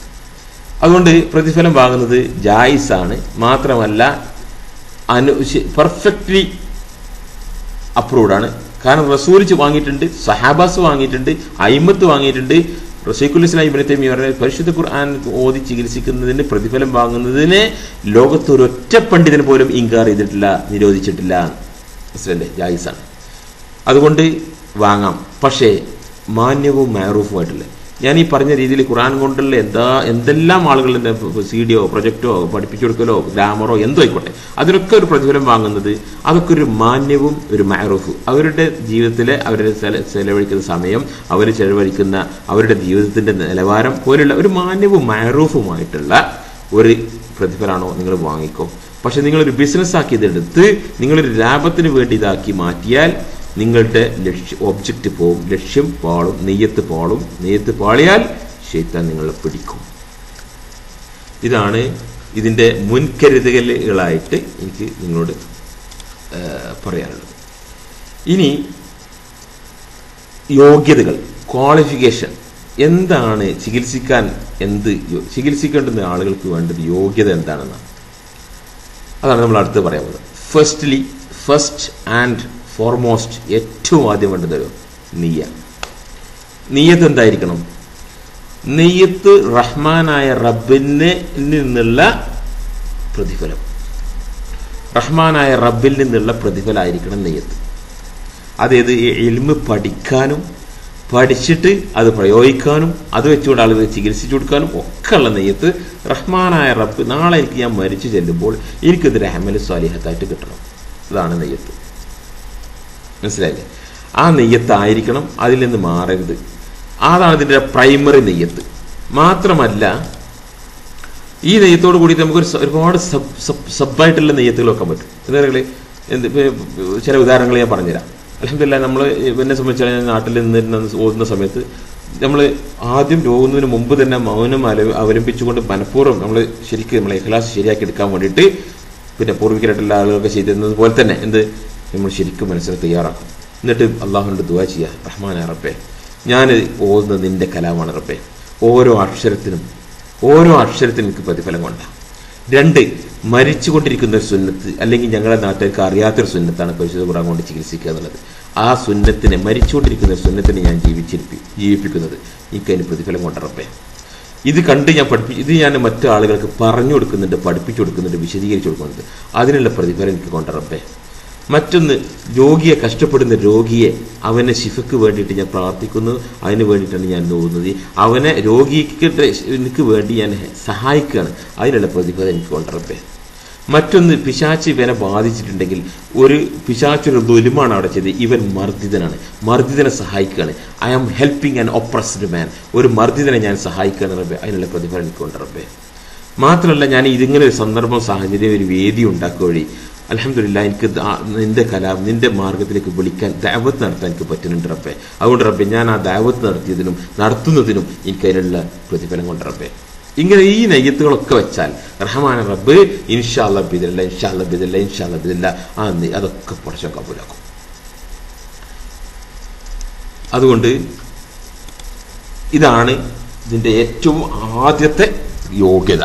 അതുകൊണ്ട് പ്രതിഫലം വാങ്ങുന്നത് ജായിസാണ്. മാത്രമല്ല പെർഫെക്റ്റ്ലി അപ്രൂവ്ഡ് ആണ്. കാരണം റസൂൽ വാങ്ങിയിട്ടുണ്ട്, സഹാബാസ് വാങ്ങിയിട്ടുണ്ട്, അയിമത്ത് വാങ്ങിയിട്ടുണ്ട്. റസൂലുൽ ഇസ്ലാം ഇബ്നു തൈമിയ്യ പറഞ്ഞ പരിശുദ്ധ ഖുർആൻ ഓതി ചികിത്സിക്കുന്നതിന് പ്രതിഫലം വാങ്ങുന്നതിനെ ലോകത്ത് ഒരൊറ്റ പണ്ഡിതന് പോലും ഇൻകാർ ചെയ്തിട്ടില്ല, നിരോധിച്ചിട്ടില്ല. മനസ്സിലല്ലേ? ജായിസാണ്. അതുകൊണ്ട് വാങ്ങാം. പക്ഷേ മാന്യവും മാറൂഫുമായിട്ടില്ല. ഞാൻ ഈ പറഞ്ഞ രീതിയിൽ ഖുർആൻ കൊണ്ടുള്ള എന്തെല്ലാം ആളുകളുടെ സീഡിയോ പ്രൊജക്റ്റോ പഠിപ്പിച്ചു കൊടുക്കലോ ഗ്രാമറോ എന്തോ ആയിക്കോട്ടെ, അതിനൊക്കെ ഒരു പ്രതിഫലം വാങ്ങുന്നത് അതൊക്കെ ഒരു മാന്യവും ഒരു മാറൂഫും, അവരുടെ ജീവിതത്തിലെ അവരുടെ ചെലവഴിക്കുന്ന സമയം, അവർ ചെലവഴിക്കുന്ന അവരുടെ ജീവിതത്തിന്റെ നിലവാരം പോലുള്ള ഒരു മാന്യവും മാറൂഫുമായിട്ടുള്ള ഒരു പ്രതിഫലമാണോ നിങ്ങൾ വാങ്ങിക്കോ. പക്ഷെ നിങ്ങളൊരു ബിസിനസ് ആക്കി ഇതെടുത്ത് നിങ്ങളൊരു ലാഭത്തിന് വേണ്ടി ഇതാക്കി മാറ്റിയാൽ നിങ്ങളുടെ ഒബ്ജക്റ്റ് പോവും, ലക്ഷ്യം പാളും, നെയ്യത്ത് പാളും. നെയ്യത്ത് പാളിയാൽ ശൈത്താൻ നിങ്ങളെ പിടിക്കും. ഇതാണ് ഇതിൻ്റെ മുൻകരുതലുകളായിട്ട് എനിക്ക് നിങ്ങളോട് പറയാനുള്ളത്. ഇനി യോഗ്യതകൾ, ക്വാളിഫിക്കേഷൻ എന്താണ്, ചികിത്സിക്കേണ്ടുന്ന ആളുകൾക്ക് വേണ്ടത് യോഗ്യത എന്താണെന്നാണ്. അതാണ് നമ്മൾ അടുത്ത് പറയാൻ പോകുന്നത്. ഫസ്റ്റ് ആൻഡ് ഫോർമോസ്റ്റ്, ഏറ്റവും ആദ്യം വേണ്ടത് നിയ്യത്ത് എന്തായിരിക്കണം? നിയ്യത്ത് റഹ്മാനായ റബ്ബിന് നിന്നുള്ള പ്രതിഫലം, റഹ്മാനായ റബ്ബിൽ നിന്നുള്ള പ്രതിഫലമായിരിക്കണം നിയ്യത്ത്. അതായത് ഇൽമ് പഠിക്കാനും പഠിച്ചിട്ട് അത് പ്രയോഗിക്കാനും അത് വെച്ചുകൊണ്ട് ആളുകൾ ചികിത്സിച്ചു കൊടുക്കാനും ഒക്കെ ഉള്ള നെയ്യത്ത് റഹ്മാനായ റബ്ബ് നാളെ എനിക്ക് ഞാൻ മരിച്ചു ചെല്ലുമ്പോൾ എനിക്കിതൊരു അമല് സ്വാലിഹത്തായിട്ട് കിട്ടണം. അതാണ് നെയ്യത്ത്. മനസ്സിലായില്ലേ? ആ നെയ്യത്തായിരിക്കണം, അതിൽ നിന്ന് മാറരുത്. അതാണ് ഇതിൻ്റെ പ്രൈമറി നെയ്യത്ത്. മാത്രമല്ല ഈ നെയ്യത്തോട് കൂടി നമുക്ക് ഒരുപാട് സബ്ബായിട്ടുള്ള നെയ്യത്തുകൾ വെക്കാൻ പറ്റും. ചില ഉദാഹരണങ്ങൾ ഞാൻ പറഞ്ഞുതരാം. അൽഹംദുലില്ലാഹ് നമ്മൾ എന്നെ സംബന്ധിച്ചാൽ നാട്ടിൽ നിന്നിരുന്ന ഓതുന്ന സമയത്ത് നമ്മൾ ആദ്യം പോകുന്നതിന് മുമ്പ് തന്നെ മൗനം അവലംബിച്ചുകൊണ്ട് മനഃപൂർവ്വം നമ്മൾ നമ്മളെ ഇഖ്ലാസ് ശരിയാക്കി എടുക്കാൻ വേണ്ടിയിട്ട് പിന്നെ പൂർവികരായിട്ടുള്ള ആളുകളൊക്കെ ചെയ്തിരുന്നത് പോലെ തന്നെ നമ്മൾ ശരിക്കും മനസ്സിനെ തയ്യാറാക്കും. എന്നിട്ട് അള്ളാഹുവിനോട് ദുആ ചെയ്യുക, റഹ്മാനായ റബ്ബേ ഞാൻ ഓതുന്നത് നിന്റെ കലാമാണ് റബ്ബേ, ഓരോ അക്ഷരത്തിനും എനിക്ക് പ്രതിഫലം കൊണ്ടാണ്. 2, മരിച്ചുകൊണ്ടിരിക്കുന്ന ഒരു സുന്നത്ത്, അല്ലെങ്കിൽ ഞങ്ങളുടെ നാട്ടുകാർക്ക് അറിയാത്തൊരു സുന്നത്താണ് പരിശുദ്ധ ഖുർആൻ കൊണ്ട് ചികിത്സിക്കുക എന്നുള്ളത്. ആ സുന്നത്തിനെ, മരിച്ചുകൊണ്ടിരിക്കുന്ന ഒരു സുന്നത്തിനെ ഞാൻ ജീവിപ്പിക്കുന്നത് എനിക്കതിന് പ്രതിഫലം കൊണ്ട റബ്ബേ. ഇത് കണ്ട് ഇത് ഞാൻ മറ്റു ആളുകൾക്ക് പറഞ്ഞു കൊടുക്കുന്നുണ്ട്, പഠിപ്പിച്ചു കൊടുക്കുന്നുണ്ട്, വിശദീകരിച്ചു കൊടുക്കുന്നുണ്ട്. അതിനുള്ള പ്രതിഫലം എനിക്ക് കൊണ്ട റബ്ബേ. മറ്റൊന്ന്, കഷ്ടപ്പെടുന്ന രോഗിയെ അവനെ ശിഫക്ക് വേണ്ടിയിട്ട് ഞാൻ പ്രാർത്ഥിക്കുന്നു, അതിന് വേണ്ടിയിട്ടാണ് ഞാൻ നോക്കുന്നത്. അവനെ എനിക്ക് വേണ്ടി ഞാൻ സഹായിക്കുകയാണ്, അതിനുള്ള പ്രതിഫലം എനിക്ക് കൊണ്ടുറപ്പേ. മറ്റൊന്ന്, പിശാച്ച് ഇവനെ ബാധിച്ചിട്ടുണ്ടെങ്കിൽ ഒരു പിശാച്ചൊരു ദുൽമാണ് അവിടെ ചെയ്ത്, ഇവൻ മർദ്ദിതനെ സഹായിക്കുകയാണ്. I am helping an oppressed man, ഒരു മർദ്ദിതനെ ഞാൻ സഹായിക്കുകയാണ് റബ്ബേ, അതിനുള്ള പ്രതിഫലം എനിക്ക് കൊണ്ടുറപ്പേ. മാത്രമല്ല ഞാൻ ഇതിങ്ങനെ ഒരു സന്ദർഭം, സാഹചര്യം, ഒരു വേദി ഉണ്ടാക്കുക വഴി അൽഹംദുലില്ലാഹ് എനിക്ക് നിന്റെ നിന്റെ മാർഗത്തിലേക്ക് വിളിക്കാൻ ദഅവത്ത് നടത്താൻ എനിക്ക് പറ്റുന്നുണ്ട് റബ്ബേ. അതുകൊണ്ട് റബ്ബേ ഞാൻ ആ ദഅവത്ത് നടത്തുന്നതിനും എനിക്ക് അതിനുള്ള പ്രതിഫലം കൊണ്ട് റബ്ബേ. ഇങ്ങനെ ഈ നെയ്യത്തുകളൊക്കെ വെച്ചാൽ റഹ്മാൻ റബ്ബ് ഇൻഷാ അല്ലാഹ് ബിദില്ല അതൊക്കെ പടച്ചോൻ കബൂലാക്കും. അതുകൊണ്ട് ഇതാണ് ഇതിന്റെ ഏറ്റവും ആദ്യത്തെ യോഗ്യത,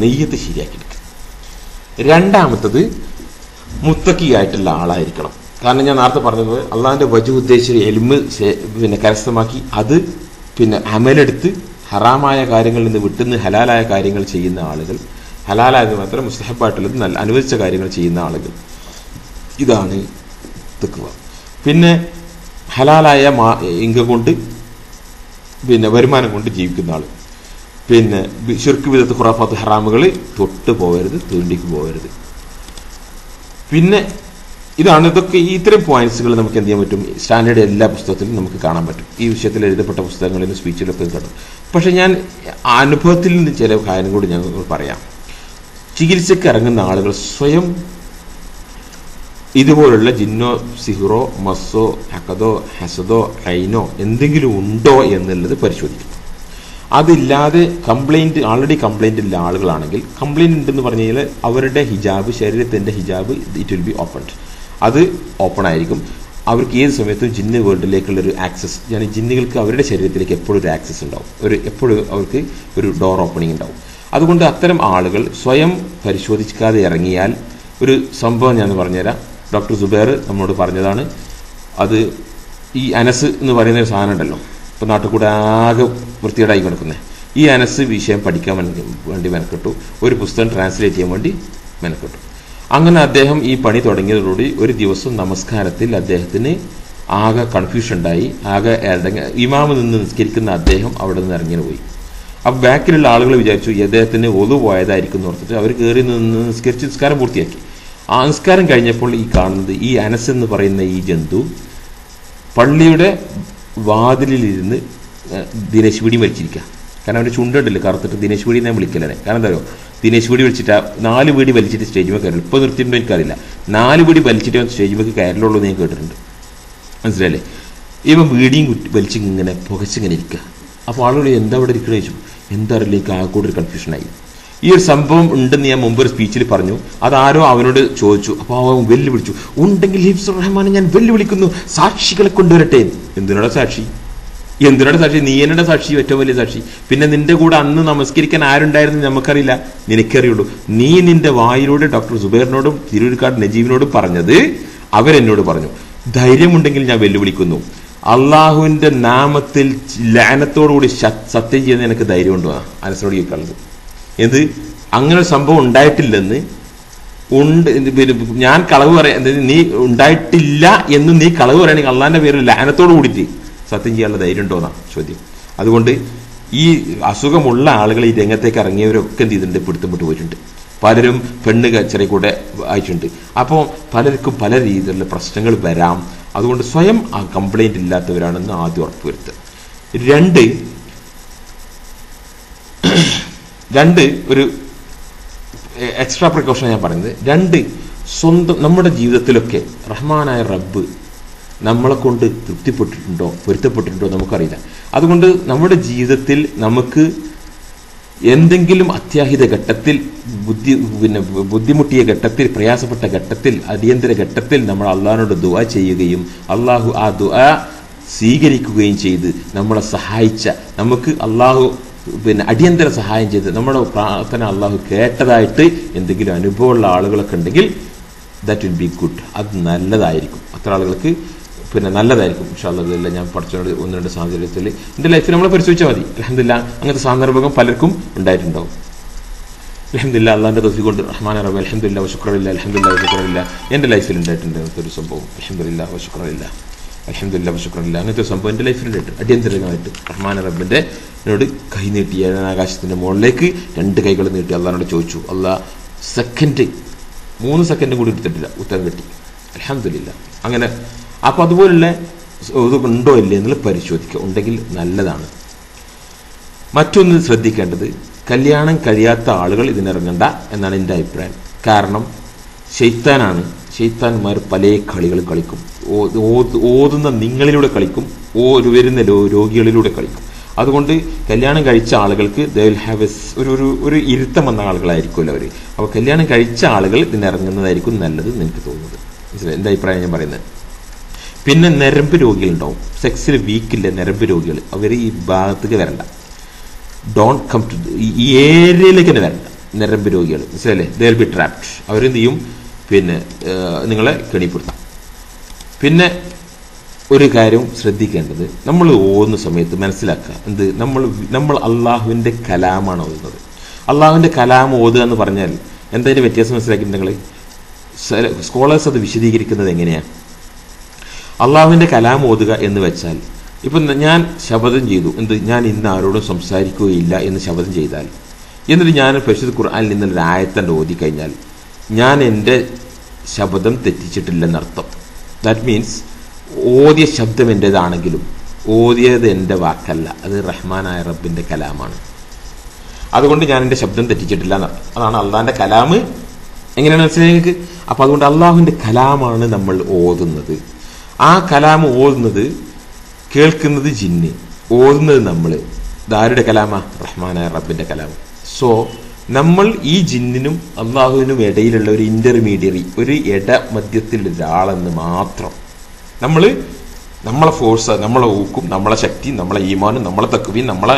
നെയ്യത്ത് ശരിയാക്കിയെടുക്കുക. രണ്ടാമത്തത്, മുത്തക്കിയായിട്ടുള്ള ആളായിരിക്കണം. കാരണം ഞാൻ നേരത്തെ പറഞ്ഞത് അള്ളാഹിന്റെ വജു ഉദ്ദേശിച്ച് എൽമ് കരസ്ഥമാക്കി അത് അമലെടുത്ത് ഹറാമായ കാര്യങ്ങളിൽ നിന്ന് വിട്ടുന്ന് ഹലാലായ കാര്യങ്ങൾ ചെയ്യുന്ന ആളുകൾ, ഹലാലായത് മാത്രം മുസ്തഹബായിട്ടുള്ളത് നല്ല അനുവദിച്ച കാര്യങ്ങൾ ചെയ്യുന്ന ആളുകൾ, ഇതാണ് തഖ്വ. പിന്നെ ഹലാലായ ഇൻകം കൊണ്ട് വരുമാനം കൊണ്ട് ജീവിക്കുന്ന ആൾ. പിന്നെ ശിർക്ക് വിദത്ത് ഖുറാഫാത്ത് ഹറാമുകൾ തൊട്ട് പോകരുത്, തീണ്ടിക്ക് പോകരുത്. പിന്നെ ഇതൊക്കെ ഇത്തരം പോയിന്റ്സുകൾ നമുക്ക് എന്ത് ചെയ്യാൻ പറ്റും, സ്റ്റാൻഡേർഡ് എല്ലാ പുസ്തകത്തിലും നമുക്ക് കാണാൻ പറ്റും. ഈ വിഷയത്തിൽ എഴുതപ്പെട്ട പുസ്തകങ്ങളിലും സ്പീച്ചിലൊക്കെ കണ്ടു. പക്ഷെ ഞാൻ അനുഭവത്തിൽ നിന്ന് ചില കാര്യം കൂടി ഞങ്ങൾ പറയാം. ചികിത്സയ്ക്ക് ഇറങ്ങുന്ന ആളുകൾ സ്വയം ഇതുപോലുള്ള ജിന്നോ സിഹ്റോ മസ്സോ ഹക്കതോ ഹസദോ ഐനോ എന്തെങ്കിലും ഉണ്ടോ എന്നുള്ളത് പരിശോധിക്കണം. അതില്ലാതെ ആൾറെഡി കംപ്ലൈന്റ് ഉള്ള ആളുകളാണെങ്കിൽ, കംപ്ലൈന്റ് ഉണ്ടെന്ന് പറഞ്ഞു കഴിഞ്ഞാൽ അവരുടെ ഹിജാബ്, ശരീരത്തിന്റെ ഹിജാബ് ഇറ്റ് വിൽ ബി ഓപ്പൺഡ്. അത് ഓപ്പൺ ആയിരിക്കും. അവർക്ക് ഏത് സമയത്തും ജിന്ന് വേൾഡിലേക്കുള്ള ഒരു ആക്സസ്, ജിന്നുകൾക്ക് അവരുടെ ശരീരത്തിലേക്ക് എപ്പോഴും ഒരു ആക്സസ് ഉണ്ടാവും, എപ്പോഴും അവർക്ക് ഒരു ഡോർ ഓപ്പണിംഗ് ഉണ്ടാവും. അതുകൊണ്ട് അത്തരം ആളുകൾ സ്വയം പരിശോധിക്കാതെ ഇറങ്ങിയാൽ, ഒരു സംഭവം ഞാൻ പറഞ്ഞുതരാം. ഡോക്ടർ സുബൈർ നമ്മോട് പറഞ്ഞതാണ്. അത് ഈ അനസ് എന്ന് പറയുന്ന ഒരു സാധനം ഉണ്ടല്ലോ, ഇപ്പം നാട്ടിൽ കൂടെ ആകെ വൃത്തികേടായി കിടക്കുന്നത്. ഈ അനസ് വിഷയം പഠിക്കാൻ വേണ്ടി മെനക്കെട്ടു, ഒരു പുസ്തകം ട്രാൻസ്ലേറ്റ് ചെയ്യാൻ വേണ്ടി മെനക്കെട്ടു. അങ്ങനെ അദ്ദേഹം ഈ പണി തുടങ്ങിയതോടുകൂടി ഒരു ദിവസം നമസ്കാരത്തിൽ അദ്ദേഹത്തിന് ആകെ കൺഫ്യൂഷൻ ഉണ്ടായി. ആകെ ഇമാമ് നിന്ന് നിസ്കരിക്കുന്ന അദ്ദേഹം അവിടെ നിന്ന് ഇറങ്ങിന് പോയി. അപ്പം ബാക്കിലുള്ള ആളുകൾ വിചാരിച്ചു അദ്ദേഹത്തിന് ഒതു പോയതായിരിക്കും എന്ന് ഓർത്തിട്ട് അവർ കയറി നിന്ന് നിസ്കാരം പൂർത്തിയാക്കി. ആ നിസ്കാരം കഴിഞ്ഞപ്പോൾ ഈ കാണുന്നത് ഈ അനസ് എന്ന് പറയുന്ന ഈ ജന്തു പള്ളിയുടെ വാതിലിലിരുന്ന് ദിനേശ് വീടി വലിച്ചിരിക്കുക. കാരണം അവൻ്റെ ചുണ്ടുണ്ടല്ലോ കറുത്തിട്ട് ദിനേശ് വീടി ഞാൻ വിളിക്കലാണ്. കാരണം എന്താ പറയുക, ദിനേശ് വീടി വലിച്ചിട്ട് 4 വീടി വലിച്ചിട്ട് സ്റ്റേജിൽ കയറില്ല. ഇപ്പോൾ നിർത്തിയിട്ടുണ്ടോ എനിക്കറിയില്ല. 4 വീടി വലിച്ചിട്ട് സ്റ്റേജിലേക്ക് കയറിലുള്ളൂ ഞാൻ കേട്ടിട്ടുണ്ട്. മനസ്സിലായില്ലേ? ഇവൻ വീടിയും വലിച്ചിങ്ങനെ പുകച്ചിങ്ങനെ ഇരിക്കുക. അപ്പോൾ ആളുകൾ എന്താ ഇവിടെ ഇരിക്കണ ചോദിച്ചു. എന്താ അറിയില്ല, എനിക്ക് ആ കൂടെ ഒരു കൺഫ്യൂഷനായി. ഈ ഒരു സംഭവം ഉണ്ടെന്ന് ഞാൻ മുമ്പ് ഒരു സ്പീച്ചിൽ പറഞ്ഞു. അതാരോ അവനോട് ചോദിച്ചു. അപ്പോൾ അവൻ വെല്ലുവിളിച്ചു. ഉണ്ടെങ്കിൽ ഹിഫ്സുർ റഹ്മാനെ ഞാൻ വെല്ലുവിളിക്കുന്നു, സാക്ഷികളെ കൊണ്ടുവരട്ടെ. എന്തിനോടെ സാക്ഷി? നീ എന്നോട് സാക്ഷി, ഏറ്റവും വലിയ സാക്ഷി. പിന്നെ നിന്റെ കൂടെ അന്ന് നമസ്കരിക്കാൻ ആരുണ്ടായിരുന്നു നമുക്കറിയില്ല, നിനക്കറിയുള്ളൂ. നീ നിന്റെ വായിലൂടെ ഡോക്ടർ സുബൈറിനോടും തിരൂർക്കാട് നജീബിനോടും പറഞ്ഞത് അവരെന്നോട് പറഞ്ഞു. ധൈര്യമുണ്ടെങ്കിൽ ഞാൻ വെല്ലുവിളിക്കുന്നു, അള്ളാഹുവിന്റെ നാമത്തിൽ ലാനത്തോടുകൂടി സത്യം ചെയ്യുന്ന എനിക്ക് ധൈര്യമുണ്ടോ? അനസിനോട് ചോദിക്കാനുള്ളത് എന്ത്? അങ്ങനെ ഒരു സംഭവം ഉണ്ടായിട്ടില്ലെന്ന് ഞാൻ കളവ് പറയാം. നീ ഉണ്ടായിട്ടില്ല എന്ന് നീ കളവ് പറയുകയാണെങ്കിൽ അള്ളാഹിന്റെ പേരിൽ ലാനത്തോട് കൂടിയിട്ട് സത്യം ചെയ്യാനുള്ള ധൈര്യം ഉണ്ടോ എന്നാ ചോദ്യം. അതുകൊണ്ട് ഈ അസുഖമുള്ള ആളുകൾ ഈ രംഗത്തേക്ക് ഇറങ്ങിയവരൊക്കെ എന്ത് ചെയ്തിട്ടുണ്ട്, പിടുത്തപ്പെട്ട് പോയിട്ടുണ്ട്. പലരും പെണ്ണ് കച്ചറി കൂടെ ആയിട്ടുണ്ട്. അപ്പോൾ പലർക്കും പല രീതിയിലുള്ള പ്രശ്നങ്ങൾ വരാം. അതുകൊണ്ട് സ്വയം ആ കംപ്ലൈന്റ് ഇല്ലാത്തവരാണെന്ന് ആദ്യം ഉറപ്പുവരുത്തുക. രണ്ട് ഒരു എക്സ്ട്രാ പ്രിക്കോഷൻ ഞാൻ പറയുന്നത്, സ്വന്തം നമ്മുടെ ജീവിതത്തിലൊക്കെ റഹ്മാനായ റബ്ബ് നമ്മളെ കൊണ്ട് തൃപ്തിപ്പെട്ടിട്ടുണ്ടോ പൊരുത്തപ്പെട്ടിട്ടുണ്ടോ നമുക്കറിയില്ല. അതുകൊണ്ട് നമ്മുടെ ജീവിതത്തിൽ നമുക്ക് എന്തെങ്കിലും അത്യാഹിത ഘട്ടത്തിൽ ബുദ്ധിമുട്ടിയ ഘട്ടത്തിൽ, പ്രയാസപ്പെട്ട ഘട്ടത്തിൽ, അടിയന്തര ഘട്ടത്തിൽ നമ്മൾ അള്ളാഹിനോട് ദുആ ചെയ്യുകയും അള്ളാഹു ആ ദുആ സ്വീകരിക്കുകയും ചെയ്ത് നമ്മളെ സഹായിച്ച, നമുക്ക് അള്ളാഹു അടിയന്തര സഹായം ചെയ്ത് നമ്മുടെ പ്രാർത്ഥന അള്ളാഹു കേട്ടതായിട്ട് എന്തെങ്കിലും അനുഭവമുള്ള ആളുകളൊക്കെ ഉണ്ടെങ്കിൽ ദാറ്റ് വിൽ ബി ഗുഡ്. അത് നല്ലതായിരിക്കും. അത്ര ആളുകൾക്ക് നല്ലതായിരിക്കും. ഇൻഷാ അല്ലാഹ് ഇതെല്ലാം ഞാൻ പഠിച്ചോണ്ട് 1-2 സാഹചര്യത്തിൽ എൻ്റെ ലൈഫിൽ നമ്മളെ പരിശോധിച്ചാൽ മതി. അൽഹംദുലില്ലാഹ് അങ്ങനത്തെ സന്ദർഭം പലർക്കും ഉണ്ടായിട്ടുണ്ടാവും. അൽഹംദുലില്ലാഹ് അള്ളാഹിന്റെ തൗഫീഖ് കൊണ്ട് റഹ്മാൻ റബ്ബി അൽഹംദുലില്ലാഹ് വശുക്രില്ലാഹ് അൽഹംദുലില്ലാഹ് വശുക്രില്ലാഹ് എൻ്റെ ലൈഫിൽ ഉണ്ടായിട്ടുണ്ട് അങ്ങനത്തെ ഒരു സംഭവം. അൽഹംദുലില്ലാഹ് വശുക്രില്ലാഹ് അൽഹംദുലില്ലാഹ് വശുക്രില്ലാഹ് അങ്ങനത്തെ സംഭവം എൻ്റെ ലൈഫിലുണ്ടായിട്ട് അടിയന്തരമായിട്ട് റഹ്മാൻ റബ്ബിന്റെ എന്നോട് കൈ നീട്ടി ആകാശത്തിന്റെ മുകളിലേക്ക് 2 കൈകൾ നീട്ടി അള്ളാഹിനോട് ചോദിച്ചു. അള്ളാഹ് 3 സെക്കൻഡ് കൂടി എടുത്തിട്ടില്ല, ഉത്തരം കിട്ടി. അൽഹംദുലില്ലാഹ്. അങ്ങനെ അപ്പോൾ അതുപോലുള്ള ഉണ്ടോ ഇല്ലേ എന്നുള്ളത് പരിശോധിക്കുക. ഉണ്ടെങ്കിൽ നല്ലതാണ്. മറ്റൊന്ന് ശ്രദ്ധിക്കേണ്ടത്, കല്യാണം കഴിയാത്ത ആളുകൾ ഇതിനിറങ്ങണ്ട എന്നാണ് എൻ്റെ അഭിപ്രായം. കാരണം ശൈത്താനാണ്. ശൈത്താന്മാർ പല കളികൾ കളിക്കും. ഓതുന്ന നിങ്ങളിലൂടെ കളിക്കും, വരുന്ന രോഗികളിലൂടെ കളിക്കും. അതുകൊണ്ട് കല്യാണം കഴിച്ച ആളുകൾക്ക് ദേ വിൽ ഹാവ് ഒരു ഇരുത്തം വന്ന ആളുകളായിരിക്കുമല്ലോ അവർ. അപ്പോൾ കല്യാണം കഴിച്ച ആളുകൾ ഇതിനിറങ്ങുന്നതായിരിക്കും നല്ലത് എന്ന് എനിക്ക് തോന്നുന്നത്. മനസ്സിലായി എൻ്റെ അഭിപ്രായം ഞാൻ പറയുന്നത്. പിന്നെ നരമ്പ് രോഗികളുണ്ടാവും, സെക്സിൽ വീക്കില്ല നരമ്പ് രോഗികൾ. അവർ ഈ ഭാഗത്തേക്ക് വരണ്ട, ഡോണ്ട് കം ടു ഈ ഏരിയയിലേക്ക് തന്നെ വരണ്ട. നരമ്പ് രോഗികൾ മനസ്സിലല്ലേ, ദേ വിൽ ബി ട്രാപ്ഡ്. അവരെന്ത് ചെയ്യും, നിങ്ങളെ കെണിപ്പെടുത്താം. പിന്നെ ഒരു കാര്യം ശ്രദ്ധിക്കേണ്ടത്, നമ്മൾ ഓതുന്ന സമയത്ത് മനസ്സിലാക്കുക, നമ്മൾ അള്ളാഹുവിൻ്റെ കലാമാണ് ഓതുന്നത്. അള്ളാഹുവിൻ്റെ കലാം ഓതുക എന്ന് പറഞ്ഞാൽ എന്തായാലും വ്യത്യാസം മനസ്സിലാക്കിയിട്ടുണ്ടെങ്കിൽ സ്കോളേഴ്സ് അത് വിശദീകരിക്കുന്നത് എങ്ങനെയാണ്? അള്ളാഹുവിൻ്റെ കലാം ഓതുക എന്ന് വെച്ചാൽ, ഇപ്പം ഞാൻ ശപഥം ചെയ്തു, ഞാൻ ഇന്ന് ആരോടും സംസാരിക്കുകയില്ല എന്ന് ശപഥം ചെയ്താൽ, എന്നിട്ട് ഞാൻ പരിശുദ്ധ ഖുർആനിൽ നിന്നൊരു ആയത്തൻ്റെ ഓതി കഴിഞ്ഞാൽ, ഞാൻ എൻ്റെ ശബ്ദം തെറ്റിച്ചിട്ടില്ലെന്നർത്ഥം. ദാറ്റ് മീൻസ് ഓതിയ ശബ്ദം എൻ്റേതാണെങ്കിലും ഓതിയത് എൻ്റെ വാക്കല്ല, അത് റഹ്മാനായ റബ്ബിൻ്റെ കലാമാണ്. അതുകൊണ്ട് ഞാൻ എൻ്റെ ശബ്ദം തെറ്റിച്ചിട്ടില്ല എന്നർത്ഥം. അതാണ് അള്ളാഹിൻ്റെ കലാം. എങ്ങനെയാണ് മനസ്സിലാക്കി? അപ്പം അതുകൊണ്ട് അള്ളാഹുവിൻ്റെ കലാമാണ് നമ്മൾ ഓതുന്നത്. ആ കലാം ഓതുന്നത്, കേൾക്കുന്നത് ജിന്ന്, ഓതുന്നത് നമ്മൾ. ഇതാരുടെ കലാമാ? റഹ്മാനായ റബ്ബിൻ്റെ കലാം. സോ നമ്മൾ ഈ ജിന്നിനും അള്ളാഹുവിനും ഇടയിലുള്ള ഒരു ഇന്റർമീഡിയറി, ഒരു ഇടമധ്യത്തിൽ ഒരാളെന്ന് മാത്രം. നമ്മളെ ഫോഴ്സ്, നമ്മളെ ഊക്കും, നമ്മളെ ശക്തി, നമ്മളെ ഈമാനും, നമ്മളെ തക്വീം, നമ്മളെ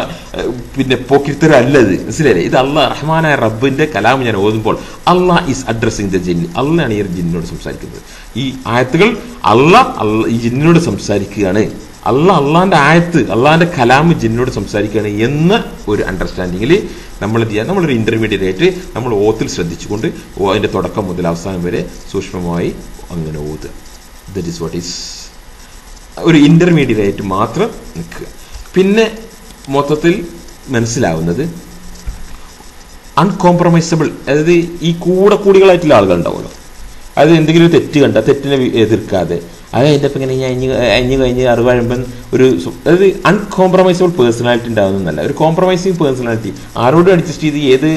പിന്നെ പോക്കിത്തരം അല്ലത്. മനസ്സിലായില്ലേ? ഇത് അള്ളാഹ് റഹ്മാനായ റബ്ബിന്റെ കലാം ഞാൻ ഓതുമ്പോൾ അള്ളാഹ് ഈസ് അഡ്രസ്സിങ് ദ ജിന്ന്. അള്ളാഹാണ് ഈ ജിന്നിനോട് സംസാരിക്കുന്നത്. ഈ ആയത്തുകൾ അള്ളാഹ് ഈ ജിന്നിനോട് സംസാരിക്കുകയാണ്. അള്ളാഹിന്റെ ആയത്ത്, അള്ളാഹിന്റെ കലാം ജിന്നിനോട് സംസാരിക്കുകയാണ് എന്ന ഒരു അണ്ടർസ്റ്റാൻഡിങ്ങിൽ നമ്മൾ എന്ത് ചെയ്യുക? നമ്മളൊരു ഇന്റർമീഡിയറ്റ് ആയിട്ട് നമ്മൾ ഓത്തിൽ ശ്രദ്ധിച്ചുകൊണ്ട് അതിന്റെ തുടക്കം മുതൽ അവസാനം വരെ സൂക്ഷ്മമായി അങ്ങനെ ഓതുക. ദറ്റ് ഈസ് വാട്ട് ഈസ് ഒരു ഇന്റർമീഡിയറ്റ് ആയിട്ട് മാത്രം നിൽക്കുക. പിന്നെ മൊത്തത്തിൽ മനസ്സിലാവുന്നത് അൺകോംപ്രമൈസബിൾ, അതായത് ഈ കൂടികളായിട്ടുള്ള ആളുകൾ ഉണ്ടാവുമല്ലോ, അത് എന്തെങ്കിലും ഒരു തെറ്റ് കണ്ട തെറ്റിനെ എതിർക്കാതെ അത് അതിൻ്റെ ഇപ്പം ഇങ്ങനെ അഞ്ഞ് കഴിഞ്ഞ് അറിവാഴുമ്പം ഒരു, അതായത് അൺകോംപ്രമൈസബിൾ പേഴ്സണാലിറ്റി ഉണ്ടാവുന്നതല്ല, ഒരു കോംപ്രമൈസിങ് പേഴ്സണാലിറ്റി. ആരോടും അഡ്ജസ്റ്റ് ചെയ്ത്, ഏത്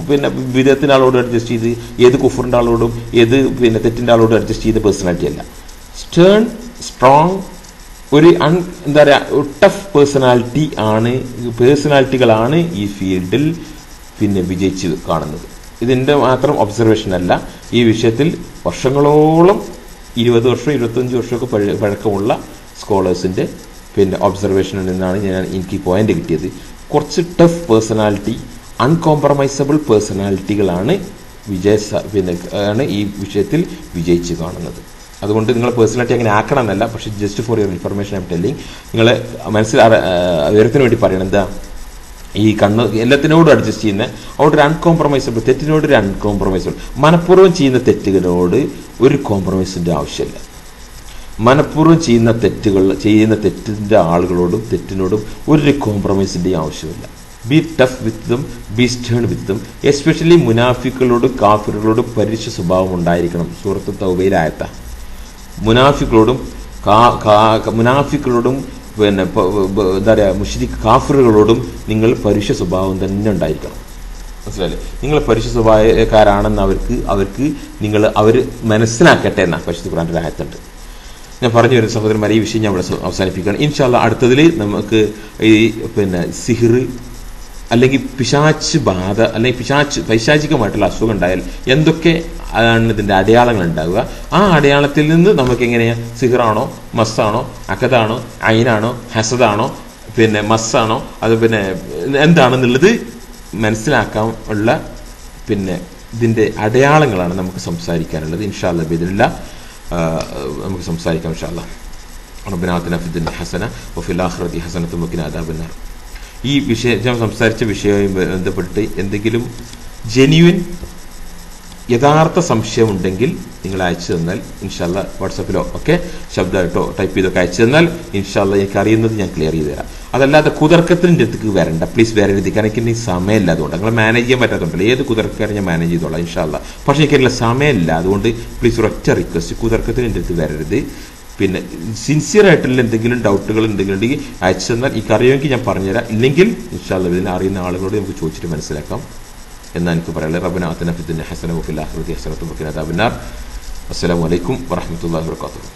പിന്നെ വിധത്തിൻ്റെ ആളോടും അഡ്ജസ്റ്റ് ചെയ്ത്, ഏത് കുഫറിൻ്റെ ആളോടും ഏത് പിന്നെ തെറ്റിൻ്റെ ആളോടും അഡ്ജസ്റ്റ് ചെയ്ത പേഴ്സണാലിറ്റി അല്ല. സ്റ്റേൺ, സ്ട്രോങ്, ഒരു എന്താ പറയുക, ടഫ് പേഴ്സണാലിറ്റികളാണ് ഈ ഫീൽഡിൽ പിന്നെ വിജയിച്ച് കാണുന്നത്. ഇതിൻ്റെ മാത്രം ഒബ്സർവേഷൻ അല്ല, ഈ വിഷയത്തിൽ വർഷങ്ങളോളം 20 വർഷം 25 വർഷമൊക്കെ പഴക്കമുള്ള സ്കോളേഴ്സിൻ്റെ പിന്നെ ഒബ്സർവേഷനിൽ നിന്നാണ് എനിക്ക് പോയിന്റ് കിട്ടിയത്. കുറച്ച് ടഫ് പേഴ്സണാലിറ്റി, അൺകോംപ്രമൈസബിൾ പേഴ്സണാലിറ്റികളാണ് പിന്നെ ആണ് ഈ വിഷയത്തിൽ വിജയിച്ച് കാണുന്നത്. അതുകൊണ്ട് നിങ്ങളെ പേഴ്സണാലിറ്റി അങ്ങനെ ആക്കണം എന്നല്ല, പക്ഷേ just for your information I M telling. നിങ്ങളെ വിവരത്തിന് വേണ്ടി പറയണം. എന്താ, ഈ എല്ലാത്തിനോടും അഡ്ജസ്റ്റ് ചെയ്യുന്ന അവിടെ ഒരു അൺകോംപ്രമൈസബിൾ, തെറ്റിനോടൊരു അൺകോംപ്രമൈസബിൾ. മനഃപൂർവ്വം ചെയ്യുന്ന തെറ്റുകളോട് ഒരു കോംപ്രമൈസിൻ്റെ ആവശ്യമില്ല. മനഃപൂർവ്വം ചെയ്യുന്ന തെറ്റിൻ്റെ ആളുകളോടും തെറ്റിനോടും ഒരു കോംപ്രമൈസിൻ്റെയും ആവശ്യമില്ല. Be tough with them, be stern with them. Especially മുനാഫിക്കുകളോടും കാഫിറുകളോടും പരുഷ സ്വഭാവം ഉണ്ടായിരിക്കണം. സൂറത്ത് തൗബയിലെ ആയത്താ. മുനാഫിക്കുകളോടും പിന്നെ എന്താ പറയുക, മുശ്രിക് കാഫിറുകളോടും നിങ്ങൾ പരുഷ സ്വഭാവം തന്നെ ഉണ്ടായിരിക്കണം. മനസ്സിലായില്ലേ? നിങ്ങൾ പരുഷ സ്വഭാവക്കാരാണെന്ന് അവർക്ക് അവർ മനസ്സിലാക്കട്ടെ എന്ന പരിശുദ്ധ ഖുർആനിൽ ഒരു ആയത്തുണ്ട്. ഞാൻ പറഞ്ഞു വരുന്ന സഹോദരന്മാരെ, ഈ വിഷയം ഞാൻ ഇവിടെ അവസാനിപ്പിക്കുകയാണ്. ഇൻഷാ അല്ലാഹ് അടുത്തതിൽ നമുക്ക് ഈ പിന്നെ സിഹിർ അല്ലെങ്കിൽ പിശാച്ച് ബാധ അല്ലെങ്കിൽ പൈശാചികമായിട്ടുള്ള അസുഖം ഉണ്ടായാൽ എന്തൊക്കെ ആണ് ഇതിൻ്റെ അടയാളങ്ങൾ ഉണ്ടാവുക, ആ അടയാളത്തിൽ നിന്ന് നമുക്ക് എങ്ങനെയാണ് സിഹിറാണോ, മസ്സാണോ, അഖദാണോ, ഐനാണോ, ഹസദാണോ, പിന്നെ മസ്സാണോ, അത് പിന്നെ എന്താണെന്നുള്ളത് മനസ്സിലാക്കാൻ ഉള്ള പിന്നെ ഇതിൻ്റെ അടയാളങ്ങളാണ് നമുക്ക് സംസാരിക്കാനുള്ളത്. ഇൻഷാ അല്ലാഹ് ബിഇദ്നില്ലാഹ് നമുക്ക് സംസാരിക്കാം ഇൻഷാ അല്ലാഹ്. റബ്ബനാ ആതിനാ ഫിദ്ദുനിയ ഹസന വഫിൽ ആഖിറതി ഹസനത്തും വഖിനാ അദാബന്നാർ. ഈ ഞാൻ സംസാരിച്ച വിഷയവുമായി ബന്ധപ്പെട്ട് എന്തെങ്കിലും ജെന്യുവൻ യഥാർത്ഥ സംശയമുണ്ടെങ്കിൽ നിങ്ങൾ അയച്ചു തന്നാൽ ഇൻഷാ അല്ലാഹ് വാട്സപ്പിലോ ഒക്കെ ശബ്ദമായിട്ടോ ടൈപ്പ് ചെയ്തൊക്കെ അയച്ചു തന്നാൽ ഇൻഷാ അല്ലാഹ് എനിക്ക് അറിയുന്നത് ഞാൻ ക്ലിയർ ചെയ്ത് തരാം. അതല്ലാതെ കുതർക്കത്തിൻ്റെ അടുത്തേക്ക് വരണ്ട, പ്ലീസ് വരരുത്. കാരണം എനിക്ക് സമയമില്ലാതുകൊണ്ട്, നിങ്ങൾ മാനേജ് ചെയ്യാൻ പറ്റാത്തതുകൊണ്ടല്ലോ. ഏത് കുതർക്കാരും ഞാൻ മാനേജ് ചെയ്തോളാം ഇൻഷാ അല്ലാഹ്. പക്ഷേ എനിക്കതിനുള്ള സമയമില്ല. അതുകൊണ്ട് പ്ലീസ് ഒരൊറ്റ റിക്വസ്റ്റ്, കുതർക്കത്തിൻ്റെ അടുത്ത് വരരുത്. പിന്നെ സിൻസിയർ ആയിട്ടുള്ള എന്തെങ്കിലും ഡൗട്ടുകൾ ഉണ്ടെങ്കിൽ അയച്ചു തന്നാൽ ഈ അറിയുമെങ്കിൽ ഞാൻ പറഞ്ഞുതരാം. ഇല്ലെങ്കിൽ ഇൻഷാ അല്ലാഹ് ഇതിനെ അറിയുന്ന ആളുകളോട് നമുക്ക് ചോദിച്ചിട്ട് മനസ്സിലാക്കാം എന്നാണ് എനിക്ക് പറയാനുള്ളത്. റബ്ബനാ ആതിനാ ഫിദ്ദുനിയ ഹസന വഫിൽ ആഖിറതി ഹസനത്തും വഖിനാ അദാബന്നാർ. അസ്സലാമു അലൈക്കും വറഹ്മത്തുള്ളാഹി വബറകാതുഹു.